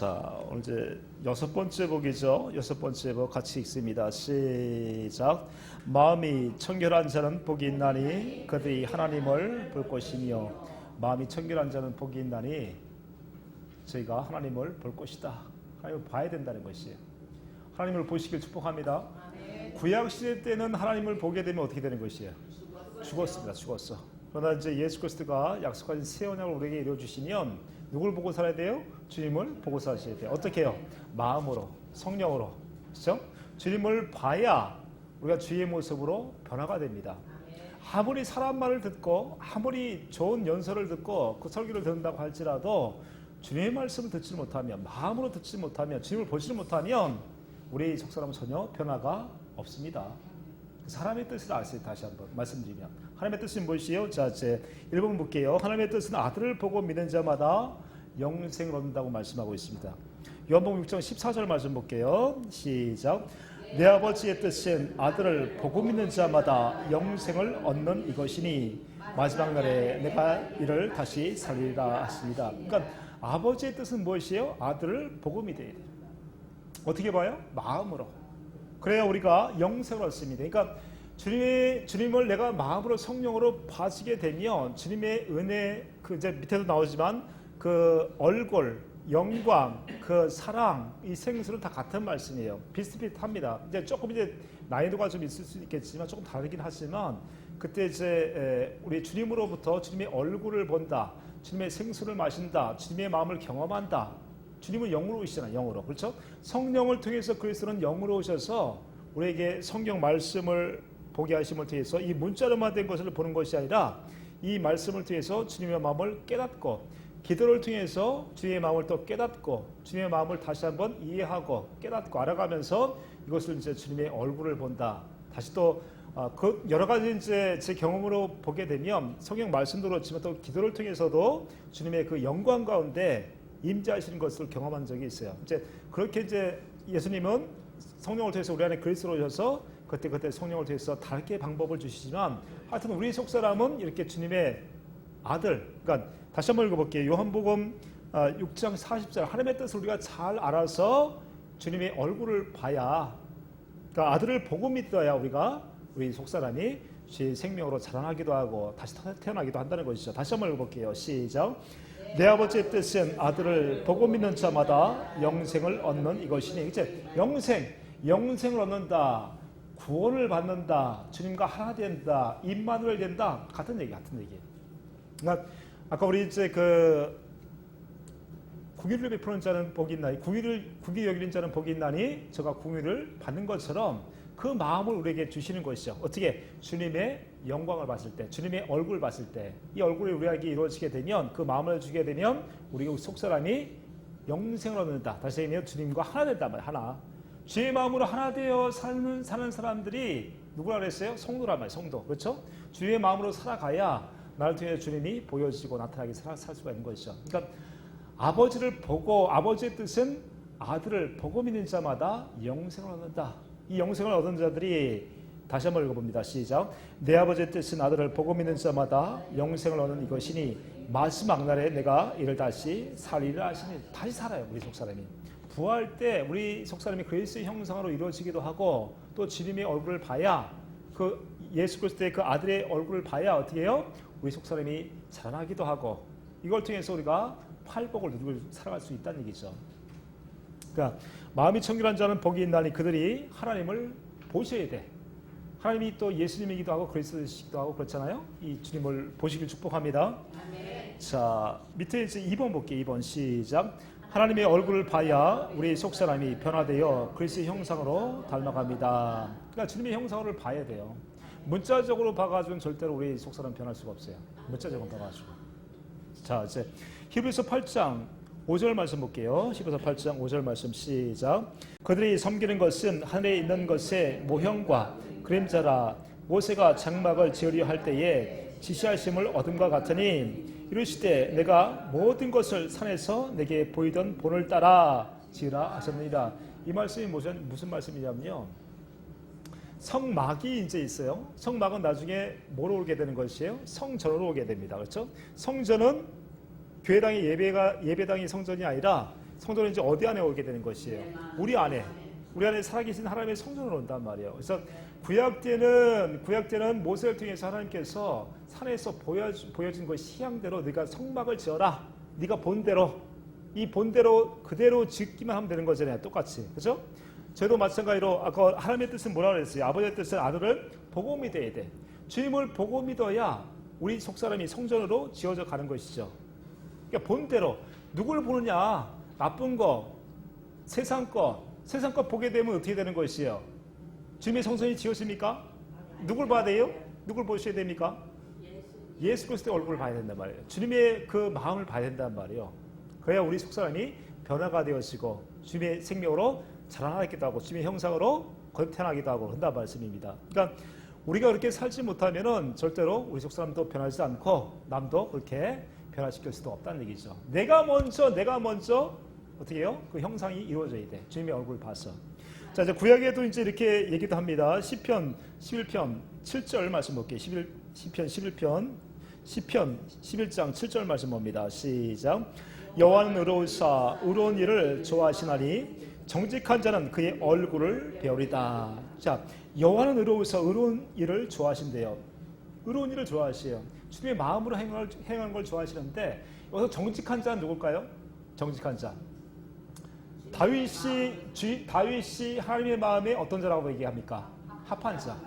자, 오늘 이제 여섯 번째 복이죠. 여섯 번째 복 같이 읽습니다. 시작. 마음이 청결한 자는 복이 있나니 그들이 하나님을 볼 것이며. 마음이 청결한 자는 복이 있나니 저희가 하나님을 볼 것이다. 하나님을 봐야 된다는 것이에요. 하나님을 보시길 축복합니다. 구약 시대 때는 하나님을 보게 되면 어떻게 되는 것이에요? 죽었습니다. 죽었어. 그러나 이제 예수 그리스도가 약속하신 새 언약을 우리에게 이루어 주시면 누굴 보고 살아야 돼요? 주님을 보고 사셔야 돼요. 어떻게 해요? 마음으로, 성령으로. 그렇죠? 주님을 봐야 우리가 주의 모습으로 변화가 됩니다. 아무리 사람 말을 듣고 아무리 좋은 연설을 듣고 그 설교를 듣는다고 할지라도 주님의 말씀을 듣지 못하면, 마음으로 듣지 못하면, 주님을 보지 못하면 우리 속사람은 전혀 변화가 없습니다. 사람의 뜻을 아세요? 다시 한번 말씀드리면 하나님의 뜻은 무엇이에요? 자, 이제 1번 볼게요. 하나님의 뜻은 아들을 보고 믿는 자마다 영생을 얻는다고 말씀하고 있습니다. 요한복음 6장 14절 말씀 볼게요. 시작. 내 아버지의 뜻은 아들을 보고 믿는 자마다 영생을 얻는 이것이니 마지막 날에 내가 이를 다시 살리리라 하십니다. 그러니까 아버지의 뜻은 무엇이에요? 아들을 보고 믿어야 돼요. 어떻게 봐요? 마음으로. 그래야 우리가 영생을 얻습니다. 그러니까 주님을 내가 마음으로 성령으로 봐지게 되면 주님의 은혜, 그 이제 밑에도 나오지만 그 얼굴, 영광, 그 사랑, 이 생수는 다 같은 말씀이에요. 비슷비슷합니다. 이제 조금 이제 난이도가 좀 있을 수 있겠지만 조금 다르긴 하지만 그때 이제 우리 주님으로부터 주님의 얼굴을 본다, 주님의 생수를 마신다, 주님의 마음을 경험한다. 주님은 영으로 오시잖아요. 영으로. 그렇죠? 성령을 통해서 그리스도는 영으로 오셔서 우리에게 성경 말씀을 보게 하심을 통해서 이 문자로만 된 것을 보는 것이 아니라 이 말씀을 통해서 주님의 마음을 깨닫고 기도를 통해서 주님의 마음을 또 깨닫고 주님의 마음을 다시 한번 이해하고 깨닫고 알아가면서 이것을 이제 주님의 얼굴을 본다. 다시 또 그 여러 가지 이제 제 경험으로 보게 되면 성경 말씀도 그렇지만 또 기도를 통해서도 주님의 그 영광 가운데 임재하시는 것을 경험한 적이 있어요. 이제 그렇게 이제 예수님은 성령을 통해서 우리 안에 그리스도로 오셔서 그때 성령을 통해서 다르게 방법을 주시지만 하여튼 우리 속사람은 이렇게 주님의 아들, 그러니까 다시 한번 읽어볼게요. 요한복음 6장 40절 하나님의 뜻을 우리가 잘 알아서 주님의 얼굴을 봐야, 그러니까 아들을 보고 믿어야 우리 속사람이 주의 생명으로 자라나기도 하고 다시 태어나기도 한다는 것이죠. 다시 한번 읽어볼게요. 시작. 내 아버지의 뜻은 아들을 보고 믿는 자마다 영생을 얻는 이것이니. 이제 영생을 얻는다, 구원을 받는다, 주님과 하나 된다, 임마누엘 된다, 같은 얘기. 그러니까 아까 우리 이제 그 궁유를 베푸는 자는 복이 있나니, 궁유 여기는 자는 복이 있나니 저가 궁유를 받는 것처럼 그 마음을 우리에게 주시는 것이죠. 어떻게? 주님의 영광을 봤을 때, 주님의 얼굴을 봤을 때, 이 얼굴이 우리에게 이루어지게 되면, 그 마음을 주게 되면 우리 속사람이 영생을 얻는다. 다시 얘기하면 주님과 하나 된단 말이에요. 하나. 주의 마음으로 하나 되어 사는 사람들이 누구라 그랬어요? 성도란 말이에요. 성도. 그렇죠? 주의 마음으로 살아가야 나를 통해 주님이 보여지고 나타나게 살 수가 있는 것이죠. 그러니까 아버지를 보고, 아버지의 뜻은 아들을 보고 믿는 자마다 영생을 얻는다. 이 영생을 얻은 자들이, 다시 한번 읽어봅니다. 시작. 내 아버지의 뜻은 아들을 보고 믿는 자마다 영생을 얻는 이것이니 마지막 날에 내가 이를 다시 살리라 하시니. 다시 살아요. 우리 속사람이 부활할 때 우리 속사람이 그리스도의 형상으로 이루어지기도 하고 또 주님의 얼굴을 봐야, 그 예수 그리스도의 그 아들의 얼굴을 봐야 어떻게 해요? 우리 속사람이 자라나기도 하고 이걸 통해서 우리가 팔복을 누리고 살아갈 수 있다는 얘기죠. 그러니까 마음이 청결한 자는 복이 있나니 그들이 하나님을 보셔야 돼. 하나님이 또 예수님이기도 하고 그리스도이시기도 하고 그렇잖아요. 이 주님을 보시길 축복합니다. 아멘. 자, 밑에 이제 2번 볼게요. 2번 시작. 하나님의 얼굴을 봐야 우리 속사람이 변화되어 그리스도의 형상으로 닮아갑니다. 그러니까 주님의 형상을 봐야 돼요. 문자적으로 봐가지고는 절대로 우리 속사람 변할 수가 없어요. 문자적으로 봐가지고. 자, 이제 히브리서 8장 5절 말씀 볼게요. 히브리서 8장 5절 말씀 시작. 그들이 섬기는 것은 하늘에 있는 것의 모형과 그림자라. 모세가 장막을 지으려 할 때에 지시하심을 얻음과 같으니 이르시되 내가 모든 것을 산에서 내게 보이던 본을 따라 지으라 하셨느니라. 이 말씀이 무슨 말씀이냐면요, 성막이 이제 있어요. 성막은 나중에 뭐로 오게 되는 것이에요? 성전으로 오게 됩니다. 그렇죠? 성전은 교회당의 예배당이 성전이 아니라 성전은 이제 어디 안에 오게 되는 것이에요? 우리 안에 살아계신 하나님의 성전으로 온단 말이에요. 그래서 구약 때는 모세를 통해서 하나님께서 산에서 보여진 그 시향대로 네가 성막을 지어라. 네가 본대로 이 본대로 그대로 짓기만 하면 되는 거잖아요. 똑같이. 그렇죠? 저도 마찬가지로 아까 하나님의 뜻은 뭐라고 그랬어요? 아버지의 뜻은 아들을 보고 믿어야 돼. 주님을 보고 믿어야 우리 속사람이 성전으로 지어져 가는 것이죠. 그러니까 본대로 누구를 보느냐? 나쁜 거, 세상 거 보게 되면 어떻게 되는 것이에요? 주님의 성전이 지어집니까? 누굴 봐야 돼요? 누굴 보셔야 됩니까? 예수 그리스도의 얼굴을 봐야 된단 말이에요. 주님의 그 마음을 봐야 된단 말이에요. 그래야 우리 속사람이 변화가 되어지고 주님의 생명으로 자라나기도 하고 주님의 형상으로 거듭나기도 하고 한다는 말씀입니다. 그러니까 우리가 그렇게 살지 못하면은 절대로 우리 속사람도 변하지 않고 남도 그렇게 변화시킬 수도 없다는 얘기죠. 내가 먼저 어떻게 해요? 그 형상이 이루어져야 돼. 주님의 얼굴을 봐서. 자, 이제 구약에도 이제 이렇게 얘기도 합니다. 시편 11편 7절 말씀 볼게요. 시편 11편 11장 7절 말씀 봅니다. 시작. 여호와는 의로우사 의로운 일을 좋아하시나니 정직한 자는 그의 얼굴을 배우리다. 자, 여호와는 의로우사 의로운 일을 좋아하신대요. 의로운 일을 좋아하시요. 주님의 마음으로 행하는 걸 좋아하시는데 여기서 정직한 자는 누굴까요? 정직한 자. 다윗이 하나님의 마음에 어떤 자라고 얘기합니까? 합한 자.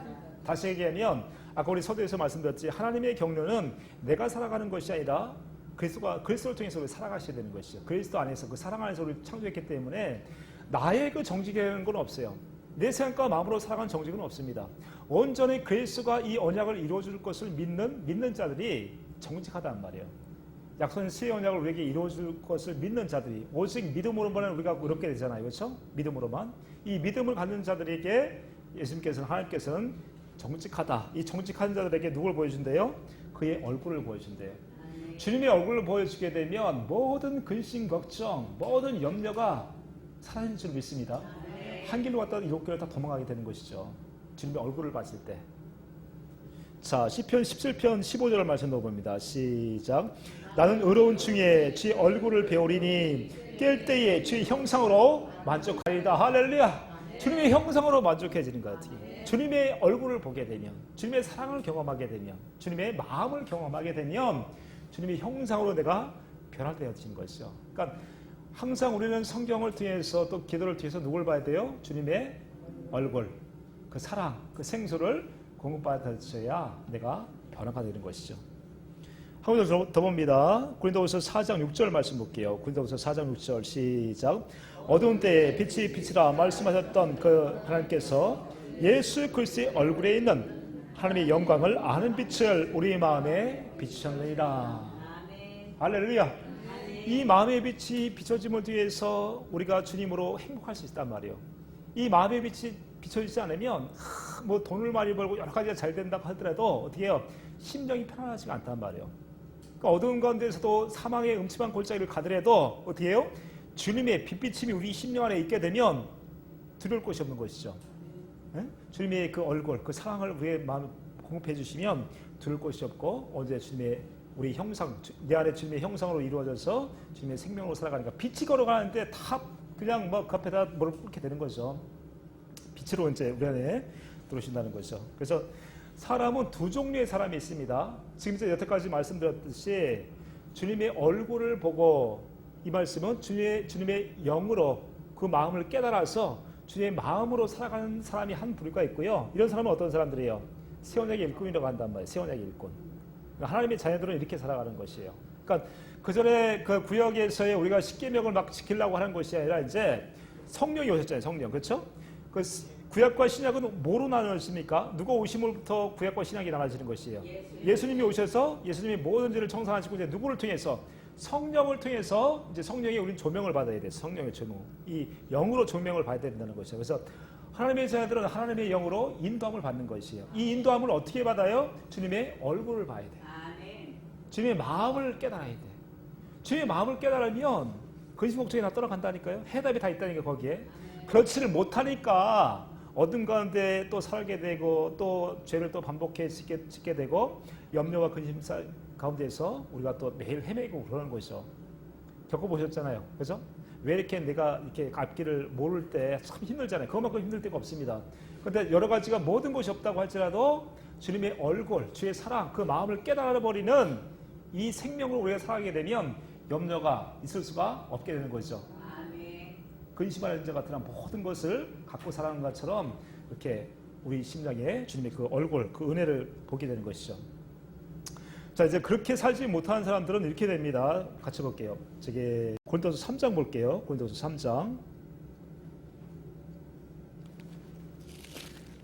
다시 얘기하면 아까 우리 서두에서 말씀드렸지 하나님의 경륜은 내가 살아가는 것이 아니라 그리스도를 통해서 우리 살아가셔야 되는 것이죠. 그리스도 안에서 그 사랑 안에서 우리 창조했기 때문에 나의 그 정직이라는 건 없어요. 내 생각과 마음으로 살아가는 정직은 없습니다. 온전히 그리스도가 이 언약을 이루어줄 것을 믿는 자들이 정직하단 말이에요. 약속한 새 언약을 우리에게 이루어줄 것을 믿는 자들이 오직 믿음으로만 우리가 어렵게 되잖아요. 그렇죠? 믿음으로만. 이 믿음을 갖는 자들에게 하나님께서는 정직하다. 이 정직한 자들에게 누굴 보여준대요? 그의 얼굴을 보여준대요. 주님의 얼굴을 보여주게 되면 모든 근심, 걱정, 모든 염려가 사라진 줄 믿습니다. 한 길로 갔다 일곱 길로 다 도망가게 되는 것이죠. 주님의 얼굴을 봤을 때. 자, 시편 17편 15절을 말씀 넣어봅니다. 시작. 나는 의로운 중에 주의 얼굴을 배우리니 깰 때에 주의 형상으로 만족하리다. 할렐루야. 주님의 형상으로 만족해지는 것 같아요. 주님의 얼굴을 보게 되면, 주님의 사랑을 경험하게 되면, 주님의 마음을 경험하게 되면 주님의 형상으로 내가 변화되어진 것이죠. 그러니까 항상 우리는 성경을 통해서 또 기도를 통해서 누굴 봐야 돼요? 주님의 얼굴, 그 사랑, 그 생수를 공급받아줘야 내가 변화가 되는 것이죠. 한 번 더 봅니다. 고린도후서 4장 6절 말씀 볼게요. 고린도후서 4장 6절 시작. 어두운 때에 빛이 빛이라 말씀하셨던 그 하나님께서 예수 그리스도의 얼굴에 있는 하나님의 영광을 아는 빛을 우리 마음에 비추셨느니라. 할렐루야. 이 마음의 빛이 비춰짐을 위해서 우리가 주님으로 행복할 수 있단 말이에요. 이 마음의 빛이 비춰지지 않으면 뭐 돈을 많이 벌고 여러 가지가 잘 된다고 하더라도 어떻게 해요? 심정이 편안하지가 않단 말이에요. 그러니까 어두운 가운데서도 사망의 음침한 골짜기를 가더라도 어떻게 해요? 주님의 빛비침이 우리 심령 안에 있게 되면 두려울 것이 없는 것이죠. 네? 주님의 그 얼굴, 그 사랑을 우리의 마음에 공급해 주시면 두려울 것이 없고 언제 주님의 우리 형상, 내 안에 주님의 형상으로 이루어져서 주님의 생명으로 살아가니까 빛이 걸어가는데 다 그냥 뭐 그 앞에다 뭘 꿇게 되는 거죠. 빛으로 이제 우리 안에 들어오신다는 거죠. 그래서 사람은 두 종류의 사람이 있습니다. 지금 이제 여태까지 말씀드렸듯이 주님의 얼굴을 보고 이 말씀은 주님의 영으로 그 마음을 깨달아서 주님의 마음으로 살아가는 사람이 한 부류가 있고요. 이런 사람은 어떤 사람들이에요? 새 언약의 일꾼이라고 한단 말이에요. 새 언약의 일꾼. 그러니까 하나님의 자녀들은 이렇게 살아가는 것이에요. 그러니까 그 전에 그 구역에서의 우리가 십계명을 막 지키려고 하는 것이 아니라 이제 성령이 오셨잖아요. 성령. 그렇죠? 그 구약과 신약은 뭐로 나눠집니까? 누가 오심으로부터 구약과 신약이 나눠지는 것이에요. 예수님이 오셔서 예수님이 모든 죄를 청산하시고 이제 누구를 통해서 성령을 통해서 이제 성령이 우리는 조명을 받아야 돼요. 성령의 조명. 이 영으로 조명을 받아야 된다는 것이죠. 그래서 하나님의 자녀들은 하나님의 영으로 인도함을 받는 것이에요. 이 인도함을 어떻게 받아요? 주님의 얼굴을 봐야 돼요. 주님의 마음을 깨달아야 돼요. 주님의 마음을 깨달으면 근심 걱정이 다 떠나간다니까요. 해답이 다 있다니까 거기에. 그렇지를 못하니까 어둠 가운데 또 살게 되고 또 죄를 또 반복해 짓게 되고 염려와 근심 가운데서 우리가 또 매일 헤매고 그러는 것이죠. 겪어보셨잖아요. 그죠? 왜 이렇게 내가 이렇게 앞길을 모를 때 참 힘들잖아요. 그것만큼 힘들 때가 없습니다. 그런데 여러 가지가 모든 것이 없다고 할지라도 주님의 얼굴, 주의 사랑, 그 마음을 깨달아버리는 이 생명을 우리가 살아가게 되면 염려가 있을 수가 없게 되는 거죠. 근심하는 자 같은 모든 것을 갖고 살아가는 것처럼 이렇게 우리 심장에 주님의 그 얼굴, 그 은혜를 보게 되는 것이죠. 자, 이제 그렇게 살지 못하는 사람들은 이렇게 됩니다. 같이 볼게요. 저기 고린도서 3장 볼게요. 고린도서 3장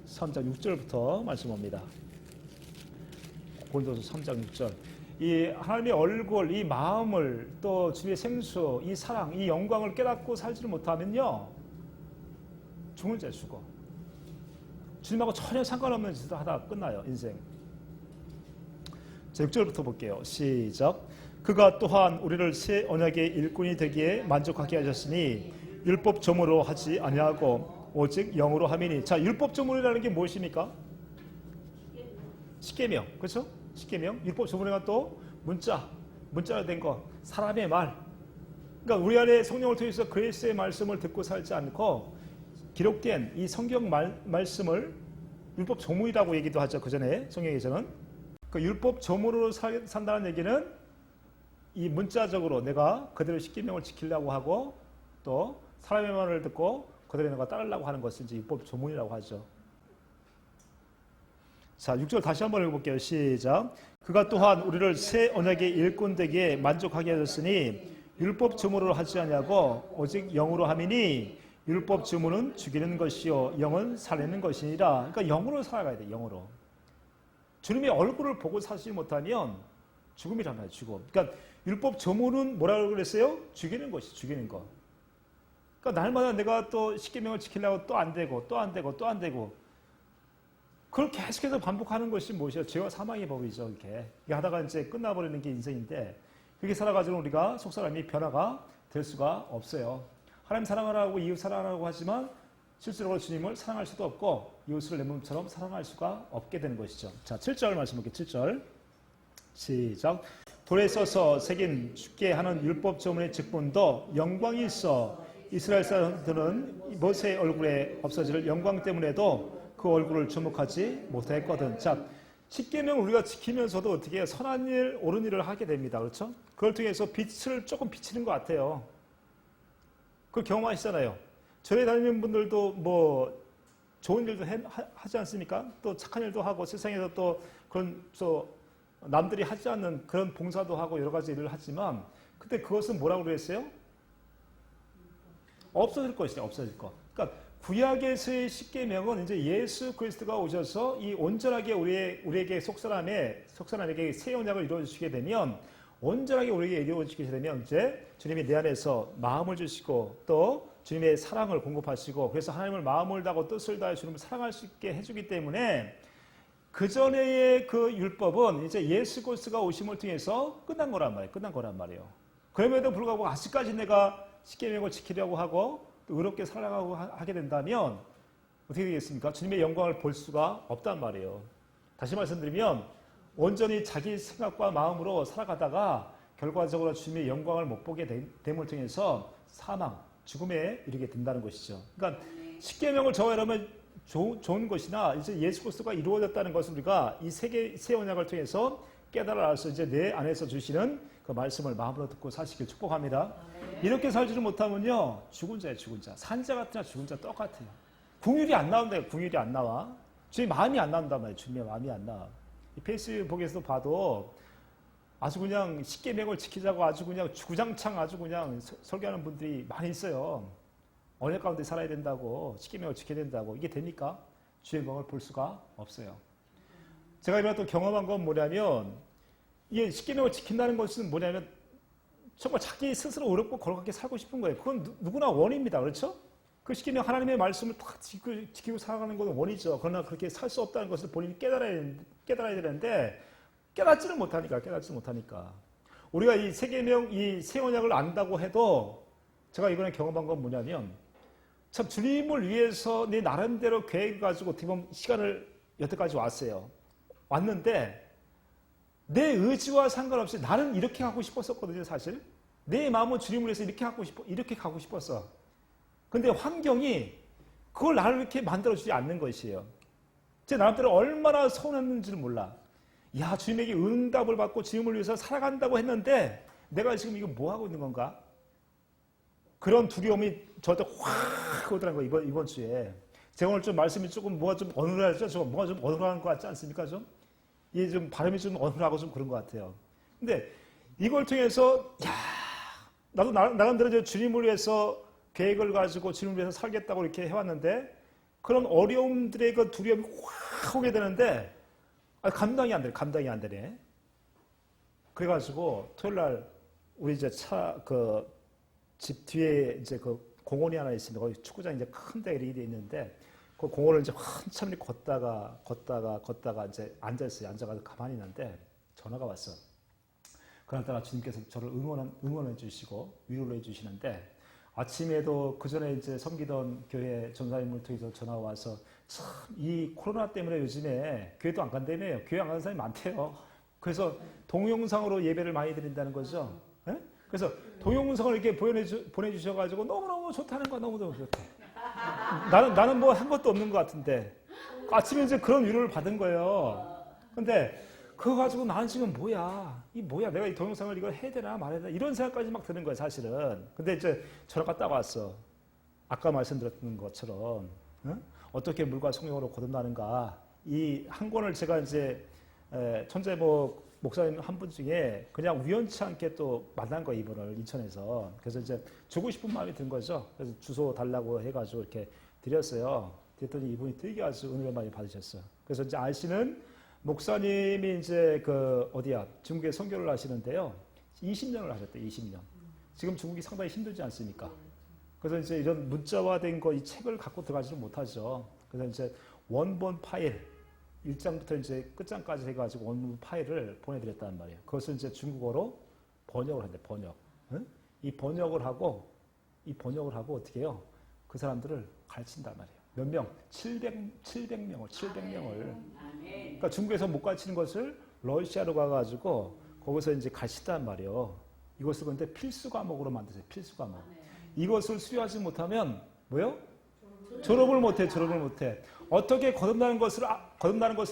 6절부터 말씀합니다. 고린도서 3장 6절. 이 하나님의 얼굴, 이 마음을 또 주의 생수, 이 사랑, 이 영광을 깨닫고 살지를 못하면요, 죽는 자에 죽어. 주님하고 전혀 상관없는 짓을 하다 끝나요, 인생. 자, 6절부터 볼게요. 시작. 그가 또한 우리를 새 언약의 일꾼이 되기에 만족하게 하셨으니 율법 점으로 하지 아니하고 오직 영으로 함이니. 자, 율법 점으로라는 게 무엇입니까? 십계명, 그렇죠? 십계명. 율법 점으로가 또 문자로 된 것, 사람의 말. 그러니까 우리 안에 성령을 통해서 그리스도의 말씀을 듣고 살지 않고 기록된 이 성경 말씀을 율법 조문이라고 얘기도 하죠. 그 전에 성경에서는 그 율법 조문으로 산다는 얘기는 이 문자적으로 내가 그대로 십계명을 지키려고 하고 또 사람의 말을 듣고 그대로 내가 따르려고 하는 것을 이제 율법 조문이라고 하죠. 자, 6절 다시 한번 읽어볼게요. 시작. 그가 또한 우리를 새 언약의 일꾼 되기에 만족하게 하셨으니 율법 조문으로 하지 아니하고 오직 영으로 함이니 율법 주문은 죽이는 것이요 영은 살리는 것이니라. 그러니까 영으로 살아가야 돼. 영으로. 주님의 얼굴을 보고 사지 못하면 죽음이란 말이에요. 죽음. 그러니까 율법 주문은 뭐라고 그랬어요? 죽이는 것이, 죽이는 것. 그러니까 날마다 내가 또 십계명을 지키려고 또 안 되고 또 안 되고 또 안 되고 그걸 계속해서 반복하는 것이 무엇이에요? 죄와 사망의 법이죠. 이렇게 하다가 이제 끝나버리는 게 인생인데 그렇게 살아가지고 우리가 속사람이 변화가 될 수가 없어요. 하나님 사랑하라고 이웃 사랑하라고 하지만 실제로 주님을 사랑할 수도 없고 이웃을 내 몸처럼 사랑할 수가 없게 되는 것이죠. 자, 7절 말씀 볼게요. 7절 시작. 돌에 써서 새긴 죽게 하는 율법 조문의 직분도 영광이 있어 이스라엘 사람들은 모세의 얼굴에 없어질 영광 때문에도 그 얼굴을 주목하지 못했거든. 자, 십계명을 우리가 지키면서도 어떻게 해요? 선한 일, 옳은 일을 하게 됩니다. 그렇죠? 그걸 통해서 빛을 조금 비치는 것 같아요. 그걸 경험하시잖아요. 절에 다니는 분들도 뭐 좋은 일도 하지 않습니까? 또 착한 일도 하고 세상에서 또 그런 남들이 하지 않는 그런 봉사도 하고 여러 가지 일을 하지만 그때 그것은 뭐라고 그랬어요? 없어질 것이죠. 없어질 것. 그러니까 구약에서의 십계명은 이제 예수 그리스도가 오셔서 이 온전하게 우리에게 속사람에게 새 언약을 이루어 주시게 되면 온전하게 우리에게 이루어 주시게 되면 이제 주님이 내 안에서 마음을 주시고 또 주님의 사랑을 공급하시고 그래서 하나님을 마음을 다하고 뜻을 다해 주님을 사랑할 수 있게 해주기 때문에 그 전에의 그 율법은 이제 예수 그리스도가 오심을 통해서 끝난 거란 말이에요. 그럼에도 불구하고 아직까지 내가 십계명을 지키려고 하고 또 의롭게 살아가고 하게 된다면 어떻게 되겠습니까? 주님의 영광을 볼 수가 없단 말이에요. 다시 말씀드리면 온전히 자기 생각과 마음으로 살아가다가 결과적으로 주님의 영광을 못 보게 됨을 통해서 사망, 죽음에 이르게 된다는 것이죠. 그러니까 십계명을 저해하면 좋은 것이나 이제 예수 그리스도가 이루어졌다는 것을 우리가 이 새 언약을 통해서 깨달아서 이제 내 안에서 주시는 그 말씀을 마음으로 듣고 사시길 축복합니다. 이렇게 살지를 못하면요 죽은 자예요. 죽은 자. 산자 같으나 죽은 자 똑같아요. 궁율이 안 나온다. 궁율이 안 나와. 주의 마음이 안 나온단 말이에요. 주님의 마음이 안 나와. 이 페이스북에서 봐도 아주 그냥 십계명을 지키자고 아주 그냥 주구장창 아주 그냥 설교하는 분들이 많이 있어요. 언약 가운데 살아야 된다고 십계명을 지켜야 된다고 이게 됩니까? 주의 영광을 볼 수가 없어요. 제가 이번에 또 경험한 건 뭐냐면 이게 십계명을 지킨다는 것은 뭐냐면 정말 자기 스스로 어렵고 거룩하게 살고 싶은 거예요. 그건 누구나 원입니다. 그렇죠? 그 십계명 하나님의 말씀을 딱 지키고 살아가는 것은 원이죠. 그러나 그렇게 살 수 없다는 것을 본인이 깨달아야 되는데 깨닫지는 못하니까. 우리가 이 십계명, 이 새 언약을 안다고 해도 제가 이번에 경험한 건 뭐냐면 참 주님을 위해서 내 나름대로 계획을 가지고 어떻게 보면 시간을 여태까지 왔는데 내 의지와 상관없이 나는 이렇게 하고 싶었었거든요, 사실. 내 마음은 주님을 위해서 이렇게 가고 싶었어. 근데 환경이 그걸 나를 이렇게 만들어주지 않는 것이에요. 제 나름대로 얼마나 서운했는지를 몰라. 야, 주님에게 응답을 받고 주님을 위해서 살아간다고 했는데 내가 지금 이거 뭐 하고 있는 건가? 그런 두려움이 저한테 확 오더라고요. 이번 주에. 제가 오늘 좀 말씀이 조금 뭐가 좀 어눌하죠? 뭐가 좀 어눌한 것 같지 않습니까? 좀? 이게 좀 발음이 좀 어눌하고 좀 그런 것 같아요. 근데 이걸 통해서, 야, 나도 나름대로 주님을 위해서 계획을 가지고 주님을 위해서 살겠다고 이렇게 해왔는데 그런 어려움들의 그 두려움이 확 오게 되는데 감당이 안 되네. 그래가지고 토요일 날 우리 이제 집 뒤에 이제 그 공원이 하나 있습니다. 거기 축구장 이제 큰 데일이 돼 있는데 그 공원을 이제 한참 걷다가 이제 앉아있어요. 앉아가지고 가만히 있는데 전화가 왔어. 그러다가 주님께서 저를 응원해 주시고 위로를 해 주시는데 아침에도 그 전에 이제 섬기던 교회 전사님을 통해서 전화가 와서 참 이 코로나 때문에 요즘에 교회도 안 간다며요. 교회 안 가는 사람이 많대요. 그래서 동영상으로 예배를 많이 드린다는 거죠. 네? 그래서 동영상을 이렇게 보내주셔가지고 너무너무 좋다는 거야. 너무너무 좋대. 나는 뭐 한 것도 없는 것 같은데 아침에 이제 그런 위로를 받은 거예요. 근데 그거 가지고 나는 지금 뭐야? 내가 이 동영상을 이걸 해야 되나 말해야 되나? 이런 생각까지 막 드는 거야, 사실은. 근데 이제 전화가 딱 왔어. 아까 말씀드렸던 것처럼, 응? 어떻게 물과 성령으로 거듭나는가. 이 한 권을 제가 이제, 천재복 목사님 한 분 중에 그냥 우연치 않게 또 만난 거예요, 이분을 인천에서. 그래서 이제 주고 싶은 마음이 든 거죠. 그래서 주소 달라고 해가지고 이렇게 드렸어요. 그랬더니 이분이 되게 아주 은혜를 많이 받으셨어요. 그래서 이제 아시는 목사님이 이제 중국에 선교를 하시는데요. 20년을 하셨대요, 20년. 지금 중국이 상당히 힘들지 않습니까? 그래서 이제 이런 문자화된 이 책을 갖고 들어가지는 못하죠. 그래서 이제 원본 파일, 1장부터 이제 끝장까지 해가지고 원본 파일을 보내드렸단 말이에요. 그것을 이제 중국어로 번역을 한대, 번역. 응? 이 번역을 하고 어떻게 해요? 그 사람들을 가르친단 말이에요. 몇 명? 700명을. 그러니까 중국에서 못 가르치는 것을 러시아로 가가지고 거기서 이제 가르친단 말이에요. 이것을 근데 필수 과목으로 만드세요. 필수 과목. 이것을 수료하지 못하면 뭐요? 졸업을 못해. 어떻게 거듭나는 것을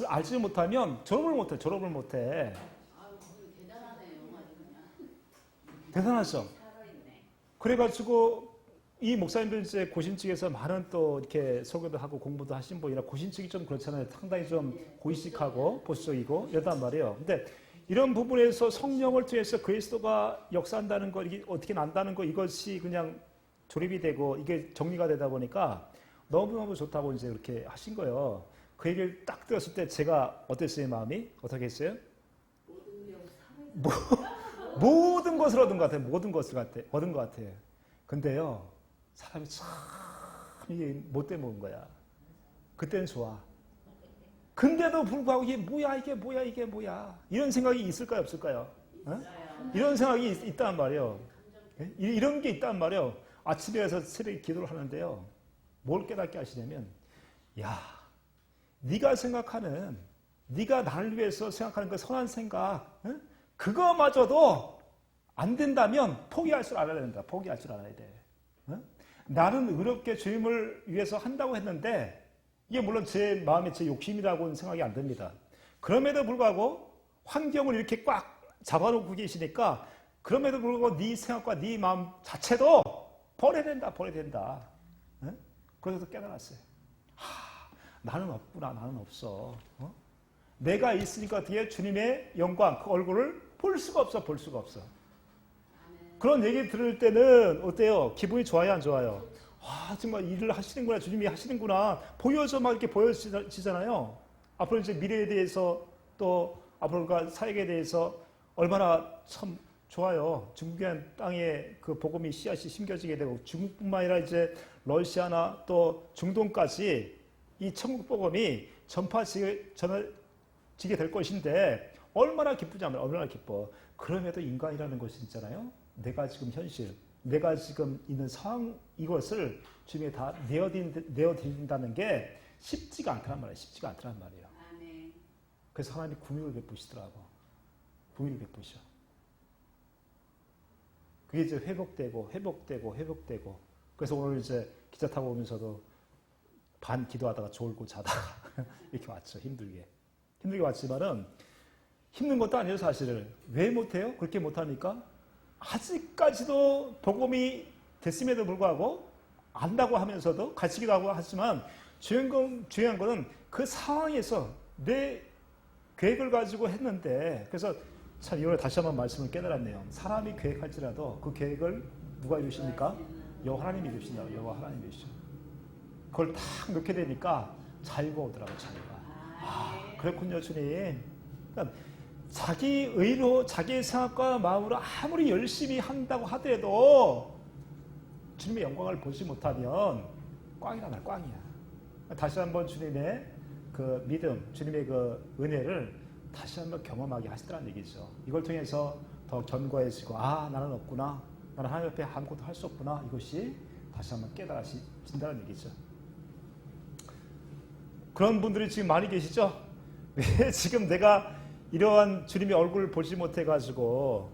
알지 못하면 졸업을 못해. 대단하죠. 그래가지고 이 목사님들 이제 고신 측에서 많은 또 이렇게 설교도 하고 공부도 하신 분이라 고신 측이 좀 그렇잖아요. 상당히 좀 고의식하고 보수적이고 이러단 말이에요. 근데 이런 부분에서 성령을 통해서 그리스도가 역사한다는 거, 이게 어떻게 난다는 거, 이것이 그냥 조립이 되고 이게 정리가 되다 보니까 너무너무 좋다고 이제 그렇게 하신 거예요. 그 얘기를 딱 들었을 때 제가 어땠어요, 마음이? 어떻게 했어요? 모든 것을 얻은 것 같아요. 근데요, 사람이 참 이게 못돼 먹은 거야. 그때는 좋아. 근데도 불구하고 이게 뭐야. 이런 생각이 있을까요, 없을까요? 어? 이런 생각이 있단 말이에요. 이런 게 있단 말이에요. 아침에 가서 새벽에 기도를 하는데요. 뭘 깨닫게 하시냐면, 야, 네가 나를 위해서 생각하는 그 선한 생각, 그거마저도 안 된다면 포기할 줄 알아야 된다. 포기할 줄 알아야 돼. 나는 의롭게 주님을 위해서 한다고 했는데 이게 물론 제 마음의 제 욕심이라고는 생각이 안 듭니다. 그럼에도 불구하고 환경을 이렇게 꽉 잡아놓고 계시니까 그럼에도 불구하고 네 생각과 네 마음 자체도 버려야 된다. 그래서 깨달았어요. 나는 없구나. 나는 없어. 내가 있으니까 어떻게 주님의 영광, 그 얼굴을 볼 수가 없어. 그런 얘기 들을 때는 어때요? 기분이 좋아요, 안 좋아요? 정말 일을 하시는구나, 주님이 하시는구나. 막 이렇게 보여지잖아요. 앞으로 이제 미래에 대해서 또 앞으로가 사역에 대해서 얼마나 참 좋아요. 중국의 땅에 그 복음이 씨앗이 심겨지게 되고 중국뿐만 아니라 이제 러시아나 또 중동까지 이 천국 복음이 전파지게 될 것인데 얼마나 기쁘냐면 얼마나 기뻐. 그럼에도 인간이라는 것이 있잖아요. 내가 지금 현실, 내가 지금 있는 상황, 이것을 주님에 다 내어드린다는 게 쉽지가 않더란 말이에요. 아멘. 그래서 하나님이 긍휼을 베푸시더라고. 긍휼을 베푸셔. 그게 이제 회복되고. 그래서 오늘 이제 기차 타고 오면서도 반 기도하다가 졸고 자다가 이렇게 왔죠. 힘들게 왔지만은 힘든 것도 아니에요, 사실은. 왜 못해요? 그렇게 못하니까 아직까지도 복음이 됐음에도 불구하고 안다고 하면서도 가르치기도 하고 하지만 중요한 거는 그 상황에서 내 계획을 가지고 했는데, 그래서 참 이번에 다시 한번 말씀을 깨달았네요. 사람이 계획할지라도 그 계획을 누가 이루십니까? 여호와 하나님이 이루신다고. 여호와 하나님이 이루시죠. 그걸 딱 넣게 되니까 자유가 오더라고요. 자유가. 그렇군요, 주님. 그러니까 자기 의로 자기의 생각과 마음으로 아무리 열심히 한다고 하더라도 주님의 영광을 보지 못하면 꽝이란 말, 꽝이야. 다시 한번 주님의 그 믿음, 주님의 그 은혜를 다시 한번 경험하게 하시더라는 얘기죠. 이걸 통해서 더 견고해지고, 나는 없구나, 나는 하나님 앞에 아무것도 할 수 없구나, 이것이 다시 한번 깨달아진다는 얘기죠. 그런 분들이 지금 많이 계시죠? 왜 지금 내가 이러한 주님의 얼굴을 보지 못해가지고,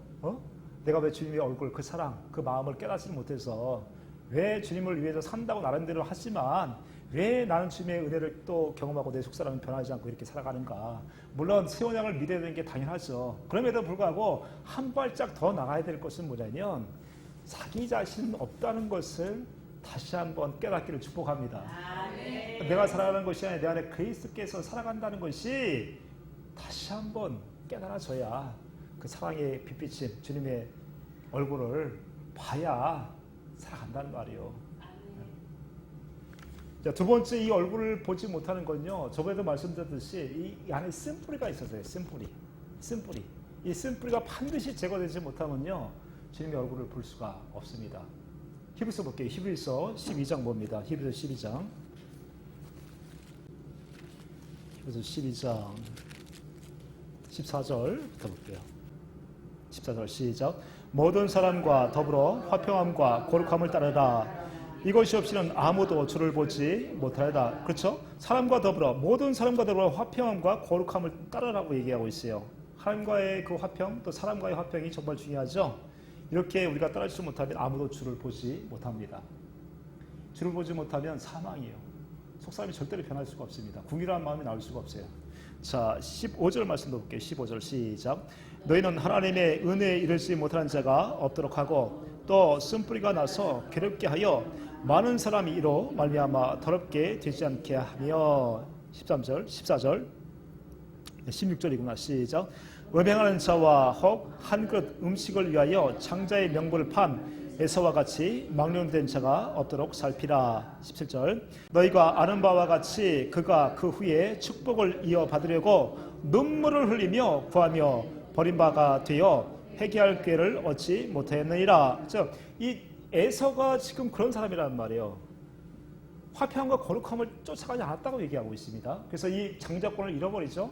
내가 왜 주님의 얼굴, 그 사랑, 그 마음을 깨닫지 못해서 왜 주님을 위해서 산다고 나름대로 하지만 왜 나는 주님의 은혜를 또 경험하고 내 속사람은 변하지 않고 이렇게 살아가는가. 물론 새 언약을 믿어야 되는 게 당연하죠. 그럼에도 불구하고 한 발짝 더 나가야 될 것은 뭐냐면 자기 자신은 없다는 것을 다시 한번 깨닫기를 축복합니다. 내가 살아가는 것이 아니라 내 안에 그리스도께서 살아간다는 것이 다시 한번 깨달아져야 그 사랑의 빛비침 주님의 얼굴을 봐야 살아간다는 말이에요. 자, 두 번째, 이 얼굴을 보지 못하는 건요, 저번에도 말씀드렸듯이 이 안에 쓴뿌리가 있어서요. 쓴뿌리. 이 쓴뿌리가 반드시 제거되지 못하면요, 주님의 얼굴을 볼 수가 없습니다. 히브리서 볼게요. 히브리서 12장 봅니다. 히브리서 12장 14절부터 볼게요. 14절 시작. 모든 사람과 더불어 화평함과 거룩함을 따르라. 이것이 없이는 아무도 주를 보지 못하리라. 그렇죠? 사람과 더불어, 모든 사람과 더불어 화평함과 거룩함을 따르라고 얘기하고 있어요. 하나님과의 그 화평, 또 사람과의 화평이 정말 중요하죠. 이렇게 우리가 따르지 못하면 아무도 주를 보지 못합니다. 주를 보지 못하면 사망이에요. 속사람이 절대로 변할 수가 없습니다. 궁일한 마음이 나올 수가 없어요. 자, 15절 말씀도 볼게요. 15절 시작. 너희는 하나님의 은혜에 이르지 못하는 자가 없도록 하고 또 쓴뿌리가 나서 괴롭게 하여 많은 사람이 이로 말미암아 더럽게 되지 않게 하며. 13절, 14절, 16절이구나. 시작. 음행하는 자와 혹 한 그릇 음식을 위하여 장자의 명분을 판 에서와 같이 망령된 자가 없도록 살피라. 17절. 너희가 아는 바와 같이 그가 그 후에 축복을 이어받으려고 눈물을 흘리며 구하며 버린 바가 되어 회개할 기회를 얻지 못하였느니라. 즉, 이 에서가 지금 그런 사람이란 말이에요. 화평함과 거룩함을 쫓아가지 않았다고 얘기하고 있습니다. 그래서 이 장자권을 잃어버리죠.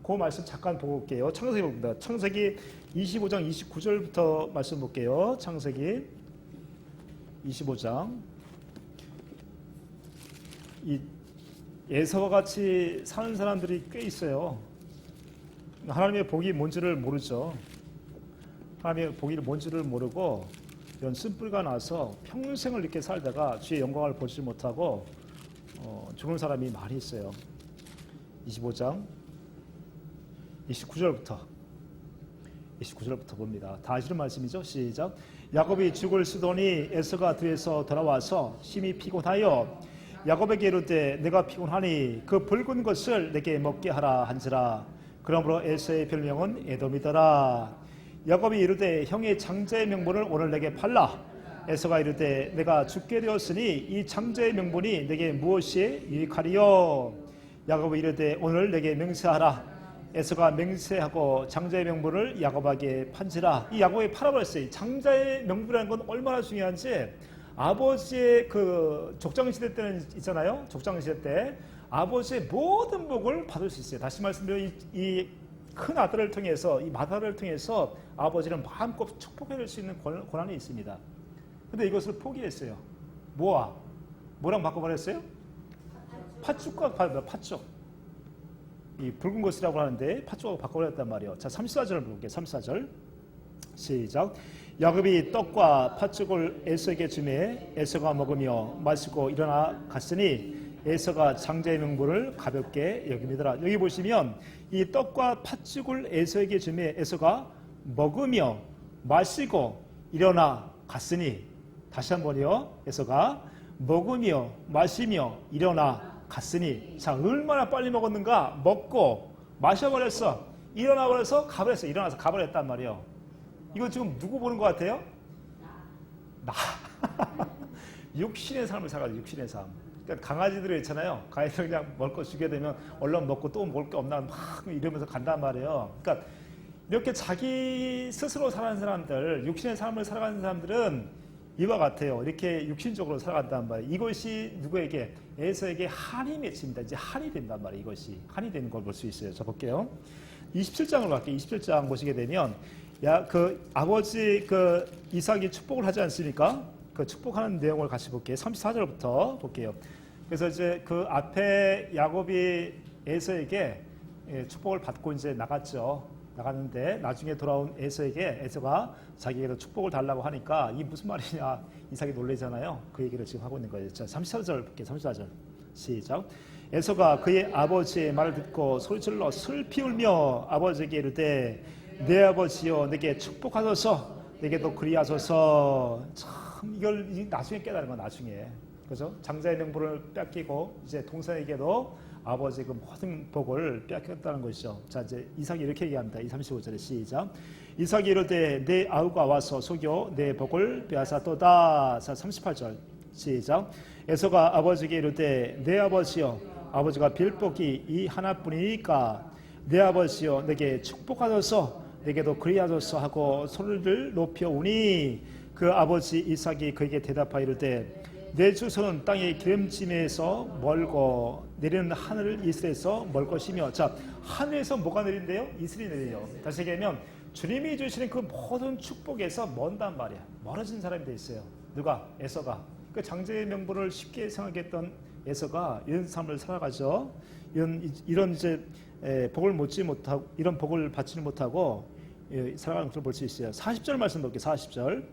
그 말씀 잠깐 보고 올게요. 창세기 봅니다. 창세기 25장 29절부터 말씀 볼게요. 창세기 25장. 이 에서와 같이 사는 사람들이 꽤 있어요. 하나님의 복이 뭔지를 모르죠. 하나님의 복이 뭔지를 모르고 이런 쓴뿌리가 나서 평생을 이렇게 살다가 주의 영광을 보지 못하고 죽은 사람이 많이 있어요. 25장 29절부터 봅니다. 다 아시는 말씀이죠. 시작. 야곱이 죽을 쓰더니 에서가 들에서 돌아와서 심히 피곤하여 야곱에게 이르되 내가 피곤하니 그 붉은 것을 내게 먹게 하라 한지라. 그러므로 에서의 별명은 에돔이더라. 야곱이 이르되 형의 장자의 명분을 오늘 내게 팔라. 에서가 이르되 내가 죽게 되었으니 이 장자의 명분이 내게 무엇이 유익하리요. 야곱이 이르되 오늘 내게 맹세하라. 에서가 맹세하고 장자의 명분을 야곱에게 판지라. 이 야곱이 팔아버렸어요. 장자의 명분이라는 건 얼마나 중요한지, 아버지의 그 족장시대 때는 있잖아요. 족장시대 때 아버지의 모든 복을 받을 수 있어요. 다시 말씀드리면 이 큰 아들을 통해서, 이 맏아들을 통해서 아버지는 마음껏 축복해줄 수 있는 권한이 있습니다. 근데 이것을 포기했어요. 뭐랑 바꿔버렸어요? 팥죽과 팥죽. 이 붉은 것이라고 하는데 팥죽하고 바꿔버렸단 말이에요. 자, 34절 볼게요. 34절 시작. 야곱이 떡과 팥죽을 에서에게 주매 에서가 먹으며 마시고 일어나 갔으니 에서가 장자의 명분을 가볍게 여깁니다. 여기 보시면 이 떡과 팥죽을 에서에게 주매 에서가 먹으며 마시고 일어나 갔으니, 다시 한번요. 에서가 먹으며 마시며 일어나 갔으니. 자, 얼마나 빨리 먹었는가? 먹고 마셔버렸어. 일어나버려서 가버렸어. 일어나서 가버렸단 말이에요. 이거 지금 누구 보는 것 같아요? 나. 육신의 삶을 살아가지고, 육신의 삶. 그러니까 강아지들이 있잖아요. 강아지들 그냥 먹을 거 주게 되면 얼른 먹고 또 먹을 게 없나 막 이러면서 간단 말이에요. 그러니까 이렇게 자기 스스로 살아가는 사람들, 육신의 삶을 살아가는 사람들은 이와 같아요. 이렇게 육신적으로 살아간단 말이에요. 이것이 누구에게? 에서에게 한이 맺힙니다. 이제 한이 된단 말이에요. 이것이 한이 되는 걸 볼 수 있어요. 자, 볼게요. 27장으로 갈게요. 27장 보시게 되면 아버지 이삭이 축복을 하지 않습니까? 그 축복하는 내용을 같이 볼게요. 34절부터 볼게요. 그래서 이제 그 앞에 야곱이 에서에게 축복을 받고 이제 나갔는데 나중에 돌아온 에서가 자기에게도 축복을 달라고 하니까 이게 무슨 말이냐, 이삭이 놀래잖아요. 그 얘기를 지금 하고 있는 거예요. 자, 34절 볼게요. 34절 시작. 에서가 그의 아버지의 말을 듣고 소리질러 슬피 울며 아버지에게 이르되 내 아버지여 내게 축복하소서, 내게도 그리하소서. 참 이걸 나중에 깨달은 건 나중에, 그죠? 장자의 명분을 뺏기고 이제 동생에게도 아버지의 그 모든 복을 빼앗겼다는 것이죠. 자, 이제 이삭이 이렇게 얘기합니다. 35절에 시작. 이삭이 이르되 내 아우가 와서 속여 내 복을 빼앗았도다. 자, 38절 시작. 에서가 아버지에게 이르되 내 아버지여, 아버지가 빌 복이 이 하나뿐이니까 내 아버지여 내게 축복하소서, 내게도 그리하소서 하고 소리를 높여 우니 그 아버지 이삭이 그에게 대답하여 이르되 내 주소는 땅의 기름짐에서 멀고 내리는 하늘 이슬에서 멀 것이며. 자, 하늘에서 뭐가 내린대요? 이슬이 내려요. 다시 얘기하면 주님이 주시는 그 모든 축복에서 먼단 말이야. 멀어진 사람이 돼 있어요. 누가? 에서가. 그 장자의 명분을 쉽게 생각했던 에서가 이런 삶을 살아가죠. 이런 이제 복을 못하고, 이런 복을 받지는 못하고 살아가는 것을 볼 수 있어요. 40절 말씀 볼게요. 40절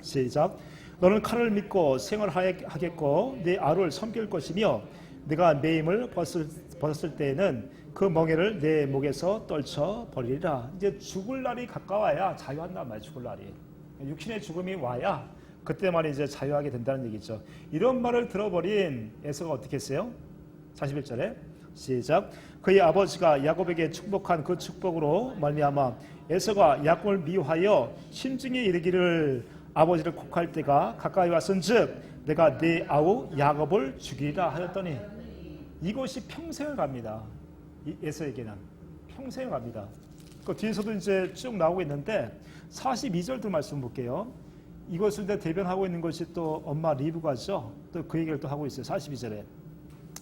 시작. 너는 칼을 믿고 생활하겠고 내 아를 섬길 것이며 내가 내 힘을 벗었을 때에는 그 멍에를 내 목에서 떨쳐 버리리라. 이제 죽을 날이 가까워야 자유한단 말이에요. 죽을 날이. 육신의 죽음이 와야 그때만 이제 자유하게 된다는 얘기죠. 이런 말을 들어버린 에서가 어떻게 했어요? 41절에 시작. 그의 아버지가 야곱에게 축복한 그 축복으로 말미암아 에서가 야곱을 미워하여 심중에 이르기를 아버지를 곡할 때가 가까이 왔은즉 내가 네 아우 야곱을 죽이리라 하였더니. 이것이 평생을 갑니다. 에서에게는 평생을 갑니다. 그 뒤에서도 이제 쭉 나오고 있는데 42절도 말씀 볼게요. 이것을 대변하고 있는 것이 또 엄마 리브가죠. 또 그 얘기를 또 하고 있어요. 42절에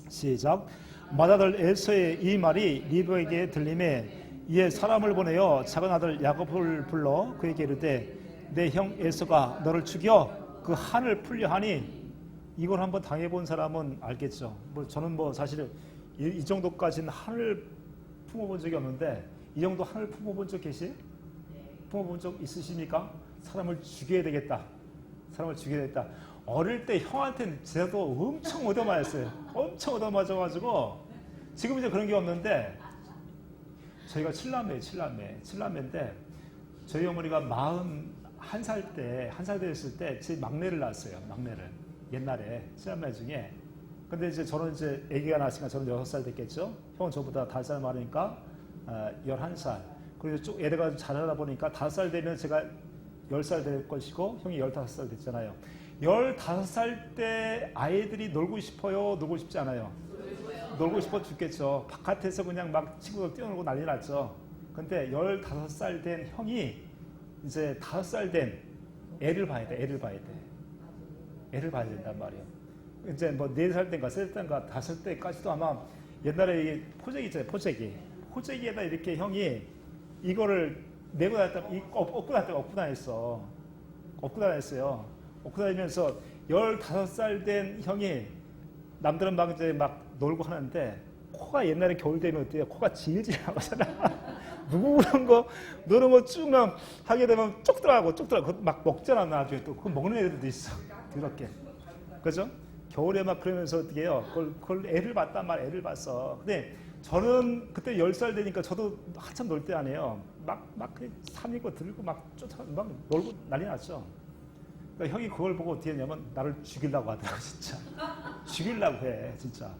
시작. 맏아들 에서의 이 말이 리브에게 들림에 이에 사람을 보내어 작은 아들 야곱을 불러 그에게 이르되 내 형 에서가 너를 죽여 그 한을 풀려 하니. 이걸 한번 당해본 사람은 알겠죠. 저는 사실 이 정도까지는 한을 품어본 적이 없는데, 이 정도 한을 품어본 적 계세요? 품어본 적 있으십니까? 사람을 죽여야 되겠다. 사람을 죽여야 되겠다. 어릴 때 형한테는 제도 엄청 얻어맞았어요. 엄청 얻어맞아가지고 지금 이제 그런 게 없는데, 저희가 7남매인데 저희 어머니가 41살 때, 한 살 됐을 때 제 막내를 낳았어요. 막내를. 옛날에 7남매 중에. 근데 이제 저는 이제 아기가 나왔으니까 저는 6살 됐겠죠. 형은 저보다 5살 많으니까 11살. 그리고 쭉 애가 자라다 보니까 5살 되면 제가 10살 될 것이고 형이 15살 됐잖아요. 15살 때 아이들이 놀고 싶어요? 놀고 싶지 않아요? 놀고 싶어 죽겠죠. 바깥에서 그냥 막 친구들 뛰어놀고 난리 났죠. 근데 15살 된 형이 이제 5살 된 애를 봐야 돼. 애를 봐야 된단 말이에요. 이제 4살 때인가 3살 때인가 5살 때까지도 아마 옛날에 포재기 있잖아요. 포재기에다 이렇게 형이 이거를 메고 다녔다, 업고 다녔어요. 업고 다니면서 15살 된 형이 남들은 막 이제 막 놀고 하는데 코가 옛날에 겨울 되면 어때요? 코가 질질 나가잖아. 누런 거 쭉 막 하게 되면 쭉 들어가고 막 먹잖아. 나중에 또 그거 먹는 애들도 있어. 더럽게. 그죠? 겨울에 막 그러면서 어떻게 해요? 그걸 애를 봤단 말이야. 애를 봤어. 근데 저는 그때 10살 되니까 저도 한참 놀 때 아니에요. 막 산 입고 들고 막 놀고 난리 났죠. 그러니까 형이 그걸 보고 어떻게 했냐면 나를 죽이려고 하더라고, 진짜. 죽이려고 해, 진짜.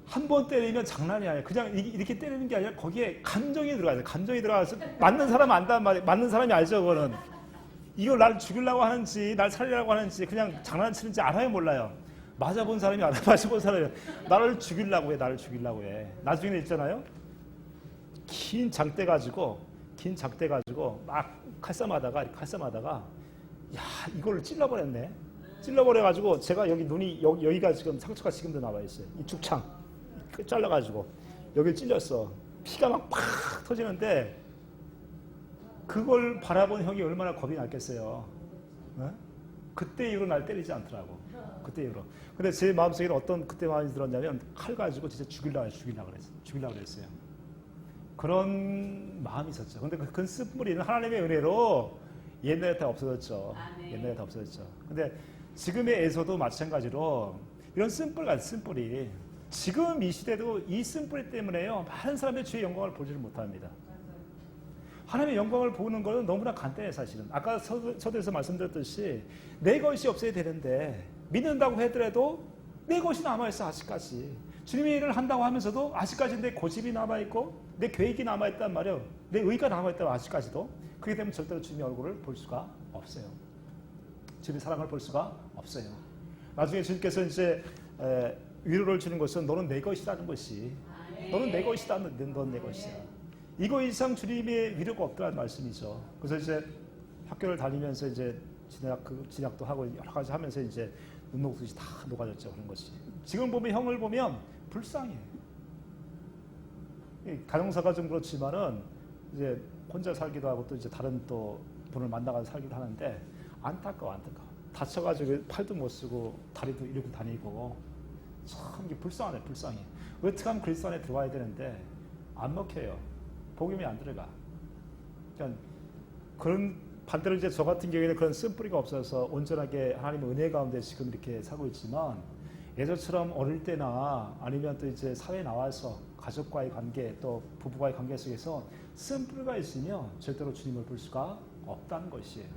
한 번 때리면 장난이 아니야. 그냥 이렇게 때리는 게 아니라 거기에 감정이 들어가요. 감정이 들어가서 맞는 사람은 안단 말이에요. 맞는 사람이 알죠, 그거는. 이걸 나를 죽이려고 하는지, 날 살리려고 하는지, 그냥 장난치는지 알아요, 몰라요? 맞아본 사람이 알아, 맞아본 사람이 나를 죽이려고 해, 나를 죽이려고 해. 나중에 있잖아요. 긴 장대 가지고 막 칼싸움하다가 야, 이걸 찔러버렸네. 찔러버려가지고 제가 여기 눈이 여기가 지금 상처가 지금도 남아 있어요. 이 죽창 잘라가지고 여기 찔렸어. 피가 막 팍 터지는데 그걸 바라본 형이 얼마나 겁이 났겠어요. 어? 그때 이후로 날 때리지 않더라고. 그때 이후로. 근데 제 마음속에는 어떤 그때 마음이 들었냐면 칼 가지고 진짜 죽이려고 그랬어요. 그런 마음이 있었죠. 근데 그 쓴뿌리는 하나님의 은혜로 옛날에 다 없어졌죠. 옛날에 다 없어졌죠. 근데 지금의 에서도 마찬가지로 이런 쓴뿌리. 지금 이 시대도 이 쓴뿌리 때문에요. 많은 사람들이 주의 영광을 보지를 못합니다. 하나님의 영광을 보는 것은 너무나 간단해요, 사실은. 아까 서두에서 말씀드렸듯이 내 것이 없어야 되는데 믿는다고 하더라도 내 것이 남아있어, 아직까지. 주님의 일을 한다고 하면서도 아직까지 내 고집이 남아있고 내 계획이 남아있단 말이에요. 내 의가 남아있다고 아직까지도. 그렇기 때문에 절대로 주님의 얼굴을 볼 수가 없어요. 주님의 사랑을 볼 수가 없어요. 나중에 주님께서 이제 위로를 주는 것은 너는 내 것이라는 것이. 너는 내 것이다. 넌 내 것이야. 이거 이상 주님의 위로가 없다는 말씀이죠. 그래서 이제 학교를 다니면서 이제 진학도 하고 여러 가지 하면서 이제 눈 녹듯이 다 녹아졌죠. 그런 것이. 지금 보면 형을 보면 불쌍해. 가정사가 좀 그렇지만은 이제 혼자 살기도 하고 또 이제 다른 또 분을 만나가서 살기도 하는데 안타까워. 다쳐가지고 팔도 못 쓰고 다리도 이러고 다니고 참 이게 불쌍해. 어떻게 하면 그리스도 안에 들어와야 되는데 안 먹혀요. 복음이 안 들어가. 그러니까 그런 반대로 이제 저 같은 경우에는 그런 쓴뿌리가 없어서 온전하게 하나님의 은혜 가운데 지금 이렇게 살고 있지만 예전처럼 어릴 때나 아니면 또 이제 사회에 나와서 가족과의 관계 또 부부와의 관계 속에서 쓴뿌리가 있으면 절대로 주님을 볼 수가 없다는 것이에요.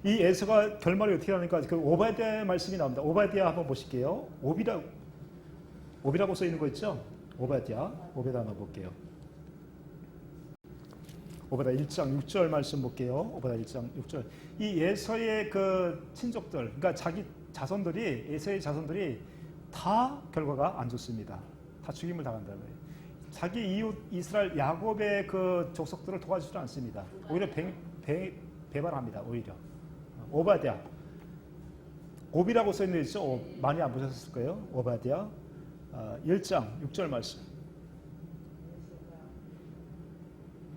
이 에서가 결말이 어떻게 하니까 그 오바댜의 말씀이 나옵니다. 오바댜 한번 보실게요. 오비라고 써 있는 거 있죠? 오바댜 한번 볼게요. 오바댜 1장 6절 말씀 볼게요. 오바댜 1장 6절. 이 에서의 그 친족들, 그러니까 자기 자손들이 에서의 자손들이 다 결과가 안 좋습니다. 다 죽임을 당한다는 거예요. 자기 이웃 이스라엘 야곱의 그 족속들을 도와주지 않습니다. 오히려 배반합니다. 오히려. 오바댜. 오비라고 써 있는 거 있죠? 많이 안 보셨을 거예요. 오바댜 1장 6절 말씀.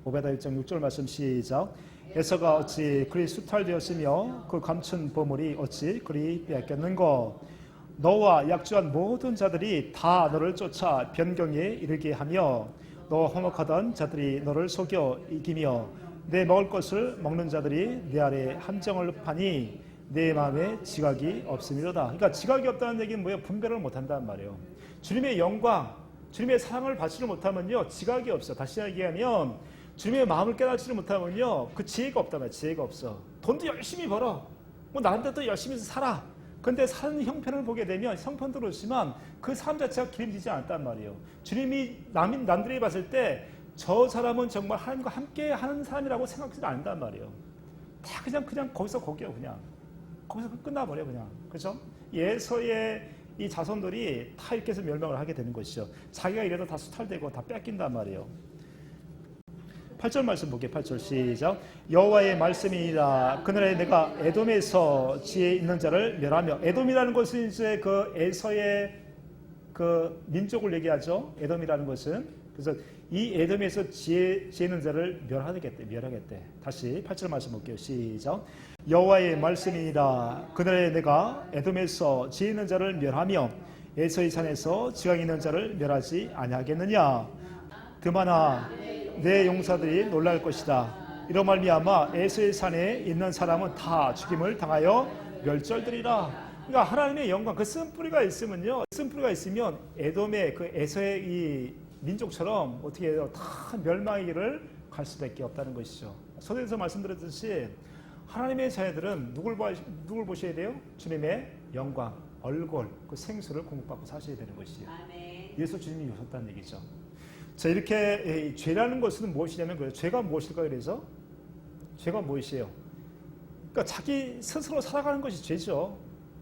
오바댜 1장 6절 말씀 시작. 에서가 어찌 그리 수탈되었으며 그 감춘 보물이 어찌 그리 빼앗겼는고. 너와 약주한 모든 자들이 다 너를 쫓아 변경에 이르게 하며 너 화목하던 자들이 너를 속여 이기며 내 먹을 것을 먹는 자들이 내 아래 함정을 파니 내 마음에 지각이 없음이로다. 그러니까 지각이 없다는 얘기는 뭐예요? 분별을 못한다는 말이에요. 주님의 영광, 주님의 사랑을 받지를 못하면요 지각이 없어. 다시 얘기하면 주님의 마음을 깨닫지를 못하면요 그 지혜가 없단 말이에요. 지혜가 없어. 돈도 열심히 벌어. 뭐 나한테도 열심히 살아. 근데 사는 형편을 보게 되면 형편도 그렇지만 그 삶 자체가 기름지지 않단 말이에요. 주님이 남들이 봤을 때 저 사람은 정말 하나님과 함께 하는 사람이라고 생각하지 않는단 말이에요. 다 그냥 거기서 그냥 거기서 끝나버려 그냥. 그렇죠? 예서의 이 자손들이 다 이렇게 해서 멸망을 하게 되는 것이죠. 자기가 이래도 다 수탈되고 다 뺏긴단 말이에요. 8절 말씀 볼게요. 8절 시작. 여호와의 말씀이니라. 그날에 내가 에돔에서 지혜 있는 자를 멸하며. 에돔이라는 것은 이제 그 에서의 그 민족을 얘기하죠. 에돔이라는 것은. 그래서 이 에돔에서 지혜 있는 자를 멸하겠대. 다시 8절 말씀 볼게요. 시작. 여호와의 말씀이니라. 그날에 내가 에돔에서 지혜 있는 자를 멸하며 에서의 산에서 지각 있는 자를 멸하지 아니하겠느냐. 드마나 내 용사들이 놀랄 것이다. 이런 말미암아 에서의 산에 있는 사람은 다 죽임을 당하여 멸절되리라. 그러니까 하나님의 영광, 그 쓴뿌리가 있으면요, 쓴뿌리가 있으면 에돔의 그 에서의 이 민족처럼 어떻게 해요? 다 멸망의 길을 갈 수밖에 없다는 것이죠. 서두에서 말씀드렸듯이 하나님의 자녀들은 누굴 보셔야 돼요? 주님의 영광, 얼굴, 그 생수를 공급받고 사셔야 되는 것이에요. 예수 주님이 오셨다는 얘기죠. 자, 이렇게 죄라는 것은 무엇이냐면 그래요. 죄가 무엇일까 그래서? 죄가 무엇이에요? 그러니까 자기 스스로 살아가는 것이 죄죠.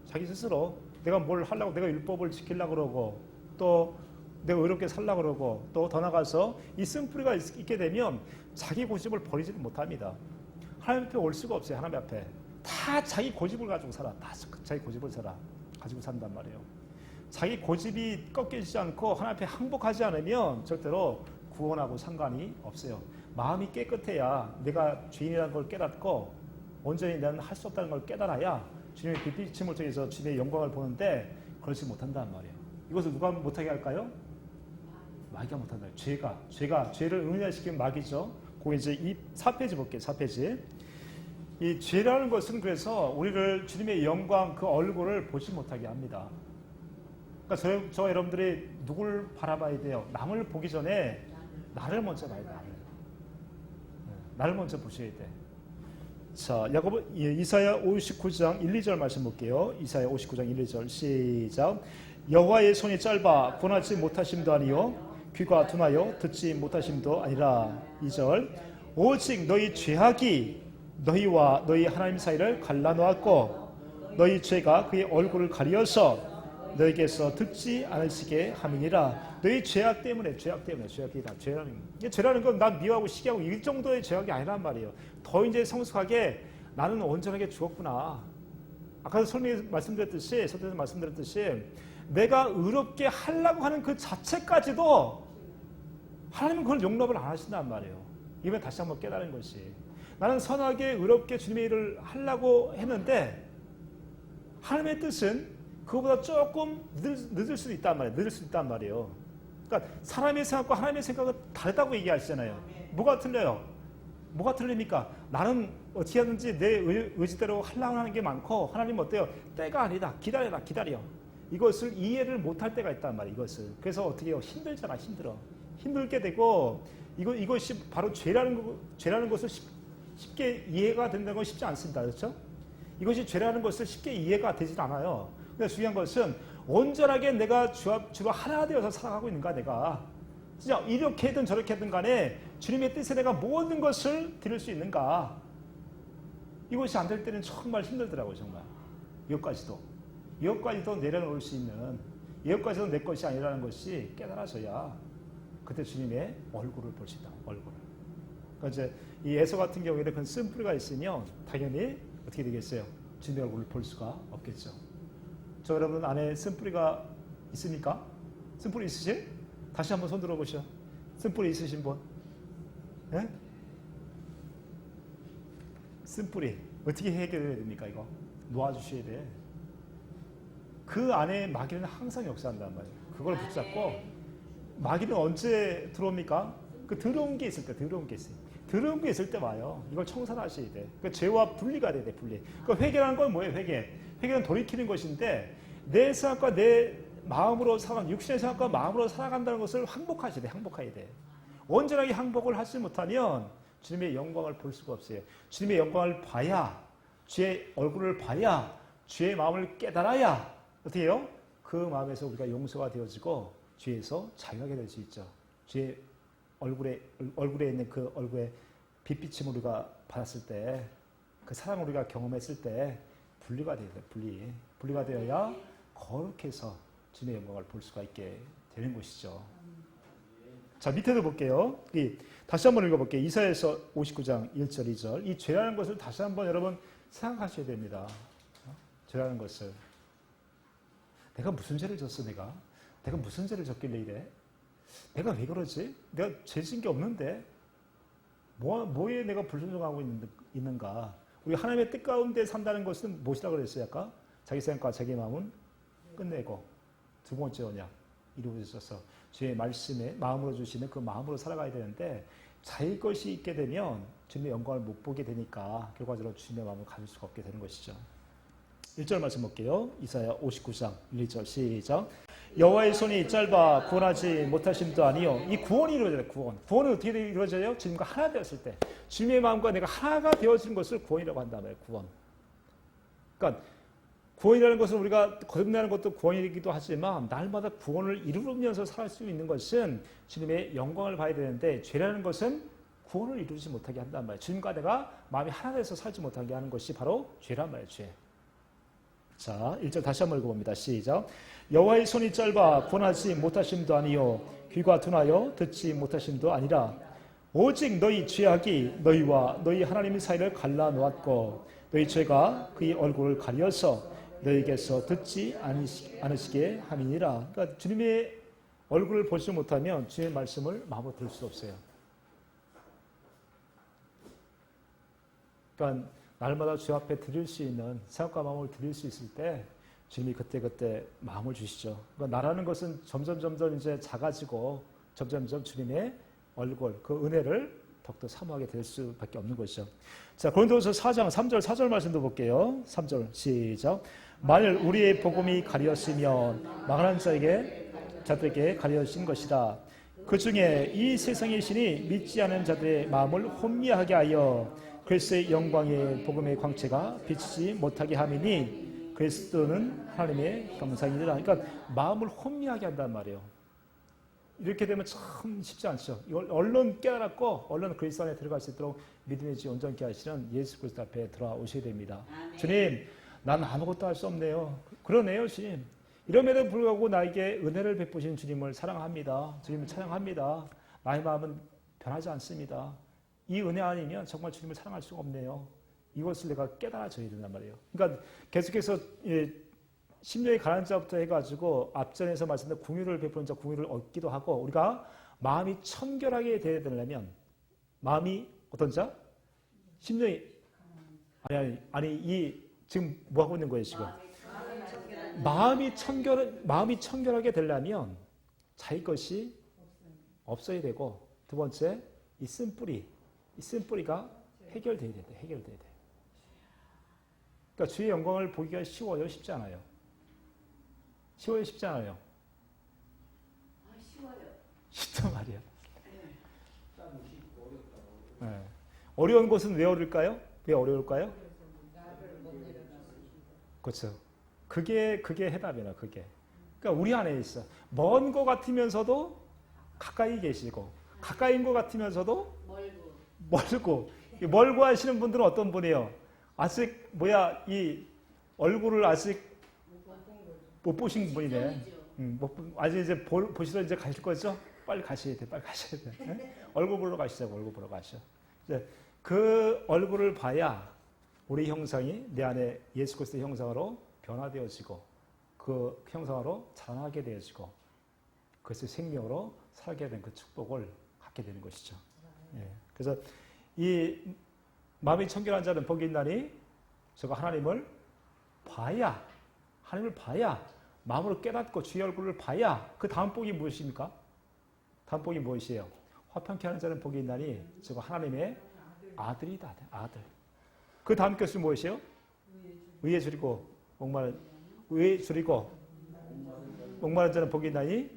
자기 스스로 내가 뭘 하려고, 내가 율법을 지키려고 그러고, 또 내가 의롭게 살려고 그러고, 또 더 나가서 이 쓴뿌리가 있게 되면 자기 고집을 버리지는 못합니다. 하나님 앞에 올 수가 없어요. 하나님 앞에 다 자기 고집을 가지고 살아. 다 자기 고집을 가지고 산단 말이에요. 자기 고집이 꺾이지 않고 하나님 앞에 항복하지 않으면 절대로 구원하고 상관이 없어요. 마음이 깨끗해야 내가 죄인이라는 걸 깨닫고 온전히 나는 할 수 없다는 걸 깨달아야 주님의 빛비침을 통해서 주님의 영광을 보는데 그렇지 못한단 말이에요. 이것을 누가 못하게 할까요? 마귀가 못한다. 죄가 죄를 응연시키는 마귀죠. 그거 이제 이 4페이지 볼게요. 4페이지. 이 죄라는 것은 그래서 우리를 주님의 영광 그 얼굴을 보지 못하게 합니다. 그러니까 저 여러분들이 누굴 바라봐야 돼요? 남을 보기 전에 나를 먼저 봐야 돼. 나를 먼저 보셔야 돼. 자, 이사야 59장 1, 2절 말씀 볼게요. 이사야 59장 1, 2절 시작. 여호와의 손이 짧아 권하지 못하심도 아니요 귀가 둔하여 듣지 못하심도 아니라. 2절. 오직 너희 죄악이 너희와 너희 하나님 사이를 갈라놓았고 너희 죄가 그의 얼굴을 가리어서 너희에게서 듣지 않으시게 함이니라. 너희 죄악 때문에 죄악이다. 죄라는 건 난 미워하고 시기하고 이 정도의 죄악이 아니란 말이에요. 더 이제 성숙하게 나는 온전하게 죽었구나. 아까도 설명에 말씀드렸듯이 내가 의롭게 하려고 하는 그 자체까지도 하나님은 그걸 용납을 안 하신단 말이에요. 이번에 다시 한번 깨달은 것이 나는 선하게 의롭게 주님의 일을 하려고 했는데 하나님의 뜻은 그거보다 조금 늦을 수도 있단 말이에요. 그러니까 사람의 생각과 하나님의 생각은 다르다고 얘기하시잖아요. 뭐가 틀려요? 뭐가 틀립니까? 나는 어떻게 하든지 내 의지대로 하려고 하는 게 많고 하나님은 어때요? 때가 아니다. 기다려. 이것을 이해를 못할 때가 있단 말이에요. 이것을. 그래서 어떻게 해요? 힘들잖아. 힘들게 되고 이것이 바로 죄라는 것을 쉽게 이해가 된다는 건 쉽지 않습니다. 그렇죠? 이것이 죄라는 것을 쉽게 이해가 되지 않아요. 근데 중요한 것은 온전하게 내가 주로 하나 되어서 살아가고 있는가 내가. 진짜 이렇게든 저렇게든 간에 주님의 뜻에 내가 모든 것을 드릴 수 있는가. 이것이 안 될 때는 정말 힘들더라고요. 정말. 이것까지도 내려놓을 수 있는, 이것까지도 내 것이 아니라는 것이 깨달아져야 그때 주님의 얼굴을 볼 수 있다. 얼굴을. 그러니까 이제 이 에서 같은 경우에는 그 쓴뿌리가 있으면 당연히 어떻게 되겠어요? 주님의 얼굴을 볼 수가 없겠죠. 저 여러분 안에 쓴뿌리가 있습니까? 쓴뿌리 있으실? 다시 한번 손 들어보시죠. 쓴뿌리 있으신 분? 예? 쓴뿌리 어떻게 해결해야 됩니까? 이거 놓아주셔야 돼. 그 안에 마귀는 항상 역사한단 말이에요. 그걸 붙잡고 마귀는 언제 들어옵니까? 그 더러운 게 있을 때, 더러운 게 있을 때 와요. 이걸 청산하셔야 돼. 그 죄와 분리가 돼야 돼, 분리. 그 회개라는 건 뭐예요? 회개는 돌이키는 것인데 내 생각과 내 마음으로 육신의 생각과 마음으로 살아간다는 것을 항복해야 돼. 온전하게 항복을 하지 못하면 주님의 영광을 볼 수가 없어요. 주님의 영광을 봐야, 주의 얼굴을 봐야, 주의 마음을 깨달아야 어떻게 해요? 그 마음에서 우리가 용서가 되어지고 주에서 자유하게 될 수 있죠. 주의 얼굴에 있는 그 얼굴의 빛비침을 우리가 받았을 때, 그 사랑을 우리가 경험했을 때 분리가 돼야 돼요. 분리가 되어야 거룩해서 주님의 영광을 볼 수가 있게 되는 것이죠. 자, 밑에도 볼게요. 다시 한번 읽어볼게요. 이사야서 59장 1절 2절. 이 죄라는 것을 다시 한번 여러분 생각하셔야 됩니다. 죄라는 것을. 내가 무슨 죄를 졌어, 내가 무슨 죄를 졌길래 이래? 내가 왜 그러지? 내가 죄 진 게 없는데? 뭐에 내가 불순종하고 있는가? 우리 하나님의 뜻 가운데 산다는 것은 무엇이라고 그랬어요, 아까? 자기 생각과 자기 마음은 끝내고, 두 번째 언약, 이루어져서 주의 말씀에 마음으로 주시는 그 마음으로 살아가야 되는데, 자기 것이 있게 되면 주님의 영광을 못 보게 되니까 결과적으로 주님의 마음을 가질 수가 없게 되는 것이죠. 1절 말씀 볼게요. 이사야 59장 1절 시작. 여호와의 손이 짧아 구원하지 못하심도 아니요. 이 구원이 이루어져요. 구원은 어떻게 이루어져요? 주님과 하나 되었을 때 주님의 마음과 내가 하나가 되어지는 것을 구원이라고 한단 말이에요. 구원. 그러니까 구원이라는 것은 우리가 거듭나는 것도 구원이기도 하지만 날마다 구원을 이루면서 살 수 있는 것은 주님의 영광을 봐야 되는데 죄라는 것은 구원을 이루지 못하게 한단 말이에요. 주님과 내가 마음이 하나 돼서 살지 못하게 하는 것이 바로 죄란 말이에요. 죄. 자, 1절 다시 한번 읽어봅니다. 시작. 여호와의 손이 짧아 구원하지 못하심도 아니요 귀가 둔하여 듣지 못하심도 아니라 오직 너희 죄악이 너희와 너희 하나님의 사이를 갈라놓았고 너희 죄가 그의 얼굴을 가려서 너희에게서 듣지 않으시게 함이니라. 그러니까 주님의 얼굴을 보지 못하면 주님의 말씀을 마음으로 들을 수 없어요. 그러니까 날마다 주 앞에 드릴 수 있는 생각과 마음을 드릴 수 있을 때 주님이 그때 마음을 주시죠. 그러니까 나라는 것은 점점 이제 작아지고 점점 주님의 얼굴, 그 은혜를 더욱더 사모하게 될 수밖에 없는 것이죠. 자, 고린도후서 4장 3절 4절 말씀도 볼게요. 3절 시작. 만일 우리의 복음이 가려지면 망하는 자들에게 가려진 것이라. 그 중에 이 세상의 신이 믿지 않은 자들의 마음을 혼미하게 하여 그리스도의 영광의 복음의 광채가 비치지 못하게 함이니 그리스도는 하나님의 형상이니라. 그러니까 마음을 혼미하게 한단 말이에요. 이렇게 되면 참 쉽지 않죠. 이걸 얼른 깨달았고 얼른 그리스도 안에 들어갈 수 있도록 믿음의 지 온전케 하시는 예수 그리스도 앞에 돌아오셔야 됩니다. 아멘. 주님, 난 아무것도 할 수 없네요. 그러네요, 주님. 이럼에도 불구하고 나에게 은혜를 베푸신 주님을 사랑합니다. 주님을 찬양합니다. 나의 마음은 변하지 않습니다. 이 은혜 아니면 정말 주님을 사랑할 수가 없네요. 이것을 내가 깨달아져야 된단 말이에요. 그러니까 계속해서 심령이 가난한 자부터 해가지고 앞전에서 말씀드린 궁유를 베푸는 자 궁유를 얻기도 하고 우리가 마음이 청결하게 되려면 마음이 어떤 자? 심령이 아니 지금 뭐 하고 있는 거예요 지금? 마음이 청결하게 되려면 자기 것이 없어야 되고 두 번째 이 쓴뿌리가 해결돼야 돼. 그러니까 주의 영광을 보기가 쉬워요, 쉽지 않아요? 쉬워요, 쉽지 않아요? 쉬워요. 쉽단 말이야. 네. 어려운 것은 왜 어려울까요? 왜 어려울까요? 그렇죠. 그게 해답이에요. 그게. 그러니까 우리 안에 있어. 먼 것 같으면서도 가까이 계시고 가까이인 것 같으면서도 멀고 하시는 분들은 어떤 분이에요? 아직 이 얼굴을 아직 못 보신 분이네. 아직 이제 보시러 이제 가실 거죠? 빨리 가셔야 돼. 네? 얼굴 보러 가시자고. 얼굴 보러 가셔. 이제 그 얼굴을 봐야 우리 형상이 내 안에 예수 그리스도의 형상으로 변화되어지고 그 형상으로 자라나게 되어지고 그것을 생명으로 살게 된 그 축복을 갖게 되는 것이죠. 예. 그래서 이 마음이 청결한 자는 복이 있나니 저가 하나님을 봐야 마음으로 깨닫고 주의 얼굴을 봐야 그 다음 복이 무엇입니까? 다음 복이 무엇이에요? 화평케 하는 자는 복이 있나니 저가 하나님의 아들이다. 아들. 그 다음 것이 무엇이에요? 의에 줄이고 목마른 자는 복이 있나니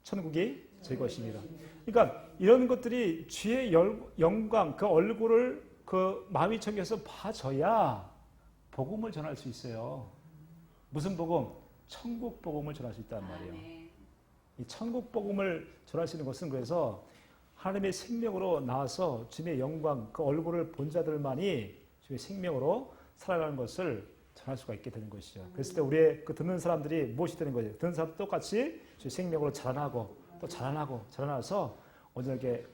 천국이 제 것입니다. 그러니까 이런 것들이 주의 영광, 그 얼굴을 그 마음이 청결해서 봐줘야 복음을 전할 수 있어요. 무슨 복음? 천국 복음을 전할 수 있단 말이에요. 이 천국 복음을 전할 수 있는 것은 그래서 하나님의 생명으로 나와서 주님의 영광, 그 얼굴을 본 자들만이 주의 생명으로 살아가는 것을 전할 수가 있게 되는 것이죠. 그랬을 때 우리의 그 듣는 사람들이 무엇이 되는 거죠? 듣는 사람도 똑같이 주의 생명으로 자라나고 또 자라나서 온전하게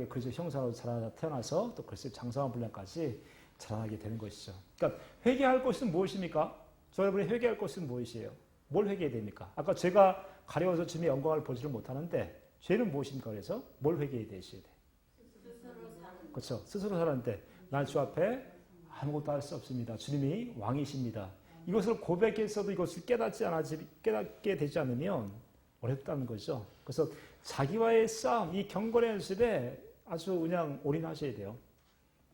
그리스도의 형상으로 태어나서 또 그리스도의 장성한 분량까지 자라나게 되는 것이죠. 그러니까 회개할 것은 무엇입니까? 여러분이 회개할 것은 무엇이에요? 뭘 회개해야 됩니까? 아까 죄가 가려워서 주님의 영광을 보지를 못하는데 죄는 무엇입니까? 그래서 뭘 회개해야 되셔야 돼? 그렇죠. 스스로 사는데 난 주 앞에 아무것도 할 수 없습니다. 주님이 왕이십니다. 이것을 고백해서도 이것을 깨닫게 되지 않으면 어렵다는 거죠. 그래서 자기와의 싸움, 이 경건의 연습에 아주 그냥 올인하셔야 돼요.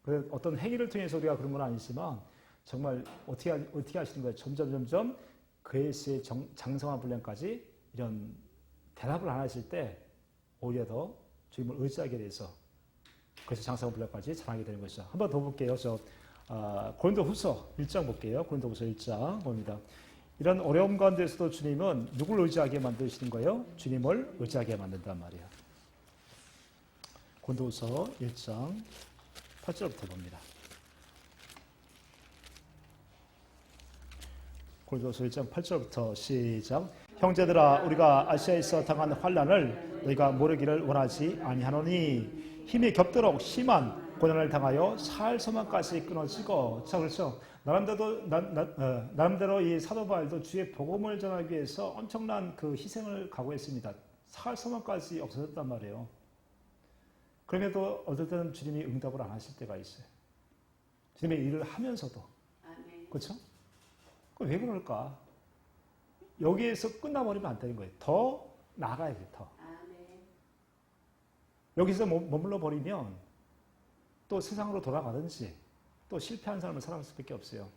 그 어떤 행위를 통해서 우리가 그런 건 아니지만 정말 어떻게 하시는 거예요? 점점 그리스의 장성한 분량까지 이런 대답을 안 하실 때 오히려 더 주님을 의지하게 돼서 그래서 장성한 분량까지 자라게 되는 것이죠. 한 번 더 볼게요. 고린도후서 1장 볼게요. 고린도후서 1장 봅니다. 이런 어려움 가운데서도 주님은 누굴 의지하게 만드시는 거예요? 주님을 의지하게 만든단 말이에요. 고린도후서 1장 8절부터 봅니다. 고린도서 1장 8절부터 시작. 형제들아 우리가 아시아에서 당한 환난을 너희가 모르기를 원하지 아니하노니 힘이 겹도록 심한 고난을 당하여 살 소망까지 끊어지고. 자, 그렇죠. 나름대로 이 사도 바울도 주의 복음을 전하기 위해서 엄청난 그 희생을 각오했습니다. 살 소망까지 없어졌단 말이에요. 그럼에도 어떨 때는 주님이 응답을 안 하실 때가 있어요. 주님의 일을 하면서도. 그렇죠? 왜 그럴까? 여기에서 끝나버리면 안 되는 거예요. 더 나가야 돼요. 더. 여기서 머물러 버리면 또 세상으로 돌아가든지 또 실패한 삶을 살아갈 수밖에 없어요.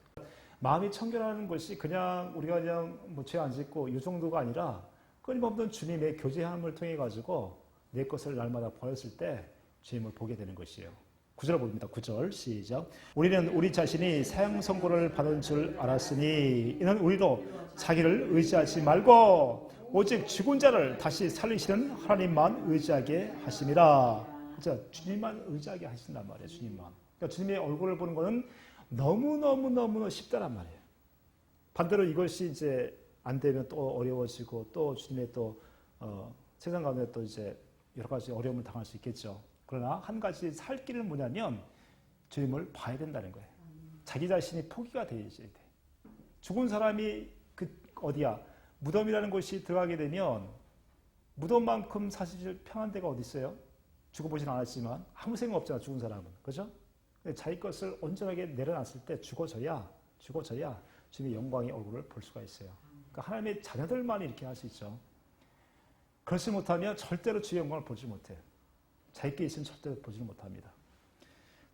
마음이 청결하는 것이 그냥 우리가 그냥 죄 안 짓고 이 정도가 아니라 끊임없는 주님의 교제함을 통해 가지고 내 것을 날마다 버렸을 때 주님을 보게 되는 것이에요. 9절 봅니다. 9절 시작. 우리는 우리 자신이 사형 선고를 받은 줄 알았으니 이는 우리도 자기를 의지하지 말고 오직 죽은 자를 다시 살리시는 하나님만 의지하게 하심이라. 그렇죠? 주님만 의지하게 하신단 말이에요. 주님만. 그러니까 주님의 얼굴을 보는 것은 너무 쉽다란 말이에요. 반대로 이것이 이제 안 되면 또 어려워지고 또 주님의 또 세상 가운데 또 이제 여러 가지 어려움을 당할 수 있겠죠. 그러나 한 가지 살 길은 뭐냐면 주님을 봐야 된다는 거예요. 자기 자신이 포기가 되어야 돼. 죽은 사람이 어디야? 무덤이라는 곳이 들어가게 되면 무덤만큼 사실 편한 데가 어디 있어요? 죽어보진 않았지만 아무 생각 없잖아. 죽은 사람은. 그죠? 자기 것을 온전하게 내려놨을 때 죽어져야 주님의 영광의 얼굴을 볼 수가 있어요. 그러니까 하나님의 자녀들만 이렇게 할 수 있죠. 그렇지 못하면 절대로 주의 영광을 보지 못해요. 자기께 있으면 절대로 보지는 못합니다.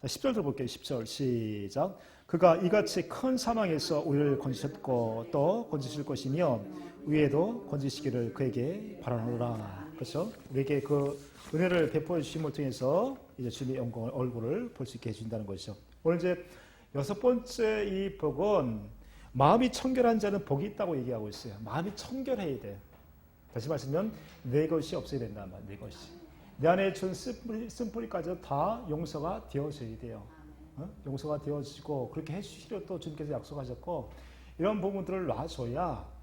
자, 10절 들어볼게요. 10절 시작. 그가 이같이 큰 사망에서 우리를 건지셨고 또 건지실 것이며 위에도 건지시기를 그에게 바라노라. 그렇죠? 우리에게 그 은혜를 베풀어 주심을 통해서 이제 주님의 영광을 얼굴을 볼 수 있게 해준다는 것이죠. 오늘 이제 6번째 이 복은 마음이 청결한 자는 복이 있다고 얘기하고 있어요. 마음이 청결해야 돼. 다시 말하면 내 것이 없어야 된단 말이에요. 내 것이. 내 안에 준 쓴뿌리까지도 다 용서가 되어져야 돼요. 용서가 되어지고 그렇게 해주시려 또 주님께서 약속하셨고 이런 부분들을 놔줘야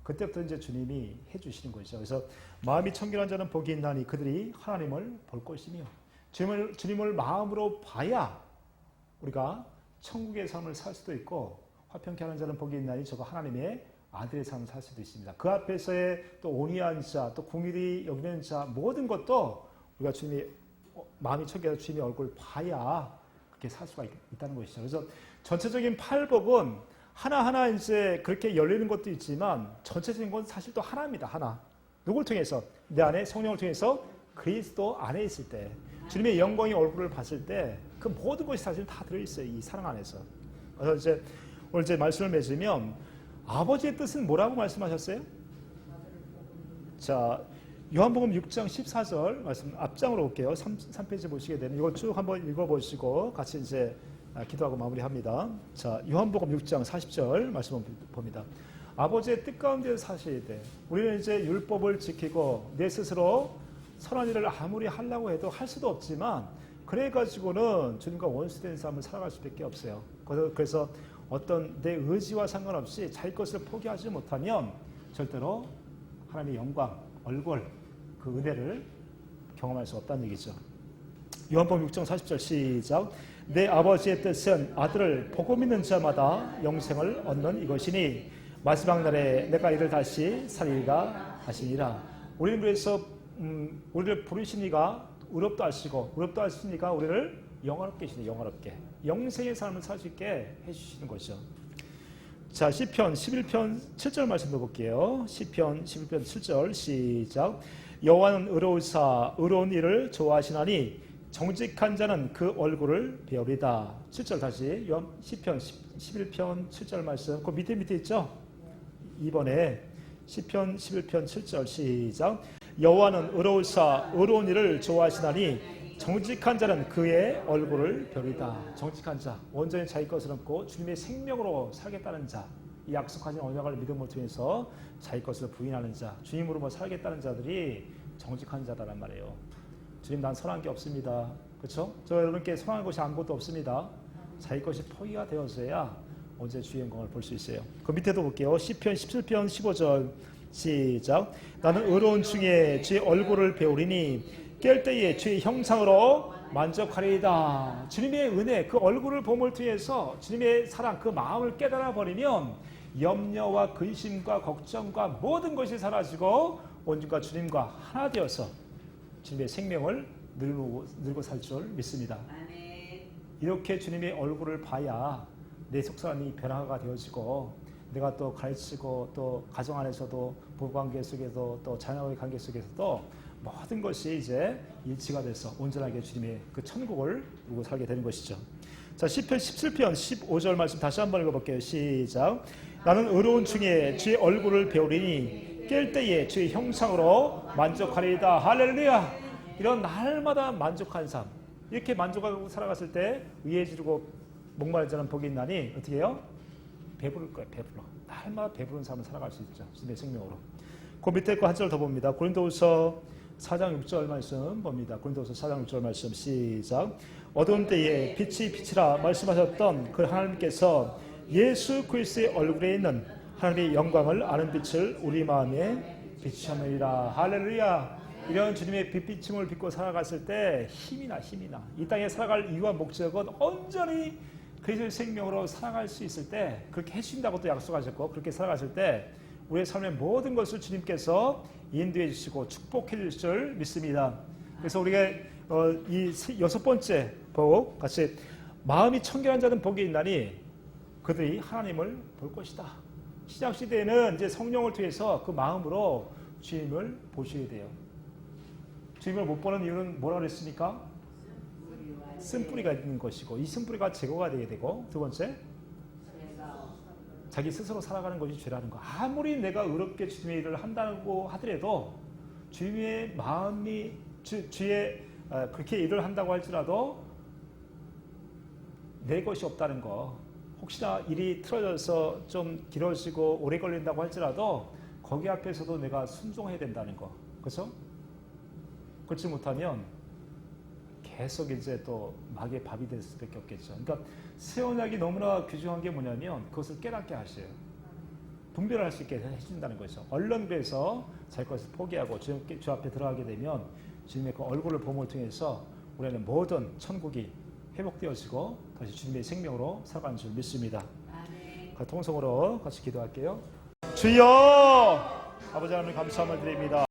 그때부터 이제 주님이 해주시는 것이죠. 그래서 마음이 청결한 자는 복이 있나니 그들이 하나님을 볼 것이며 주님을 마음으로 봐야 우리가 천국의 삶을 살 수도 있고 화평케 하는 자는 복이 있나니 저가 하나님의 아들의 삶을 살 수도 있습니다. 그 앞에서의 또 온유한 자, 또 궁일이 여기는 자 모든 것도 우리가 주님의 마음이 청결해서 주님의 얼굴을 봐야 그렇게 살 수가 있다는 것이죠. 그래서 전체적인 팔복은 하나하나 이제 그렇게 열리는 것도 있지만 전체적인 건 사실 또 하나입니다. 하나. 누굴 통해서? 내 안에 성령을 통해서 그리스도 안에 있을 때 주님의 영광의 얼굴을 봤을 때 그 모든 것이 사실 다 들어있어요. 이 사랑 안에서. 그래서 이제 오늘 이제 말씀을 맺으면 아버지의 뜻은 뭐라고 말씀하셨어요? 자, 요한복음 6장 14절 말씀 앞장으로 올게요. 3페이지 보시게 되는 이거 쭉 한번 읽어보시고 같이 이제 기도하고 마무리합니다. 자, 요한복음 6장 40절 말씀 봅니다. 아버지의 뜻 가운데 사셔야 돼. 우리는 이제 율법을 지키고 내 스스로 선한 일을 아무리 하려고 해도 할 수도 없지만 그래가지고는 주님과 원수된 삶을 살아갈 수밖에 없어요. 그래서 어떤 내 의지와 상관없이 자기 것을 포기하지 못하면 절대로 하나님의 영광, 얼굴, 그 은혜를 경험할 수 없다는 얘기죠. 요한복음 6장 40절 시작. 내 아버지의 뜻은 아들을 복음 있는 자마다 영생을 얻는 이것이니 마지막 날에 내가 이를 다시 살리리라 하시니라. 우리는 그래서 우리를 부르신 이가 의롭다 하시고 의롭다 하신 이가 우리를 영화롭게 해주시네. 영화롭게 영생의 삶을 살 수 있게 해주시는 것이죠. 자, 시편 11편 7절 말씀도 볼게요. 시편 11편 7절 시작. 여호와는 의로우사 의로운 일을 좋아하시나니 정직한 자는 그 얼굴을 배우리다. 7절 다시 시편 11편 7절 말씀 그 밑에 있죠. 이번에 시편 11편 7절 시작. 여호와는 의로우사 의로운 일을 좋아하시나니 정직한 자는 그의 얼굴을 배우리다. 정직한 자, 온전히 자기 것을 얻고 주님의 생명으로 살겠다는 자, 이 약속하신 언약을 믿음으로 통해서 자기 것을 부인하는 자, 주님으로 살겠다는 자들이 정직한 자다란 말이에요. 주님, 난 선한 게 없습니다. 그렇죠? 저 여러분께 선한 것이 아무것도 없습니다. 자기 것이 포기가 되어서야 언제 주의 영광을 볼 수 있어요. 그 밑에도 볼게요. 시편 17편 15절 시작. 나는 의로운 중에 주의 얼굴을 배우리니 깰 때에 주의 형상으로 만족하리이다. 주님의 은혜, 그 얼굴을 봄을 통해서 주님의 사랑, 그 마음을 깨달아 버리면 염려와 근심과 걱정과 모든 것이 사라지고 온전과 주님과 하나 되어서 주님의 생명을 누리고 살 줄 믿습니다. 이렇게 주님의 얼굴을 봐야 내 속사람이 변화가 되어지고 내가 또 가르치고 또 가정 안에서도 부부관계 속에서 또 자녀의 관계 속에서도 모든 것이 이제 일치가 돼서 온전하게 주님의 그 천국을 누리고 살게 되는 것이죠. 자, 시편 17편 15절 말씀 다시 한번 읽어볼게요. 시작. 나는 의로운 중에 주의 얼굴을 배우리니 깰 때에 주의 형상으로 만족하리이다. 할렐루야. 이런 날마다 만족한 삶, 이렇게 만족하고 살아갔을 때 위에 지르고 목마른 자는 복이 있나니 어떻게 해요? 배부를 거예요. 배불러. 날마다 배부른 삶을 살아갈 수 있죠. 주님의 생명으로. 그 밑에 거 한 절 더 봅니다. 고린도후서 4장 6절 말씀 봅니다. 고린도후서 4장 6절 말씀 시작. 어두운 때에 빛이 빛이라 말씀하셨던 그 하나님께서 예수 그리스도의 얼굴에 있는 하나님의 영광을 아는 빛을 우리 마음에 비추셨느니라. 할렐루야. 이런 주님의 빛비침을 믿고 살아갔을 때 힘이 나. 이 땅에 살아갈 이유와 목적은 온전히 그리스도의 생명으로 살아갈 수 있을 때 그렇게 해주신다고 또 약속하셨고 그렇게 살아갔을 때 우리의 삶의 모든 것을 주님께서 인도해 주시고 축복해 주실 줄 믿습니다. 그래서 우리가 이 여섯 번째 복 같이 마음이 청결한 자는 복이 있나니 그들이 하나님을 볼 것이다. 시작 시대에는 이제 성령을 통해서 그 마음으로 주님을 보셔야 돼요. 주님을 못 보는 이유는 뭐라고 그랬습니까? 쓴뿌리가 있는 것이고 이 쓴뿌리가 제거가 되게 되고 두 번째 자기 스스로 살아가는 것이 죄라는 거. 아무리 내가 의롭게 주님의 일을 한다고 하더라도 주님의 마음이 주의 그렇게 일을 한다고 할지라도 내 것이 없다는 거. 혹시나 일이 틀어져서 좀 길어지고 오래 걸린다고 할지라도 거기 앞에서도 내가 순종해야 된다는 거. 그렇죠? 그렇지 못하면 계속 이제 또 마귀의 밥이 될 수밖에 없겠죠. 그러니까 새 언약이 너무나 귀중한 게 뭐냐면 그것을 깨닫게 하셔요. 분별할 수 있게 해준다는 거죠. 얼른 그래서 자기 것을 포기하고 주 앞에 들어가게 되면 주님의 그 얼굴을 봄을 통해서 우리는 모든 천국이 회복되어지고 다시 주님의 생명으로 살아가는 줄 믿습니다. 통성으로 같이 기도할게요. 주여! 아버지 하나님 감사함을 드립니다.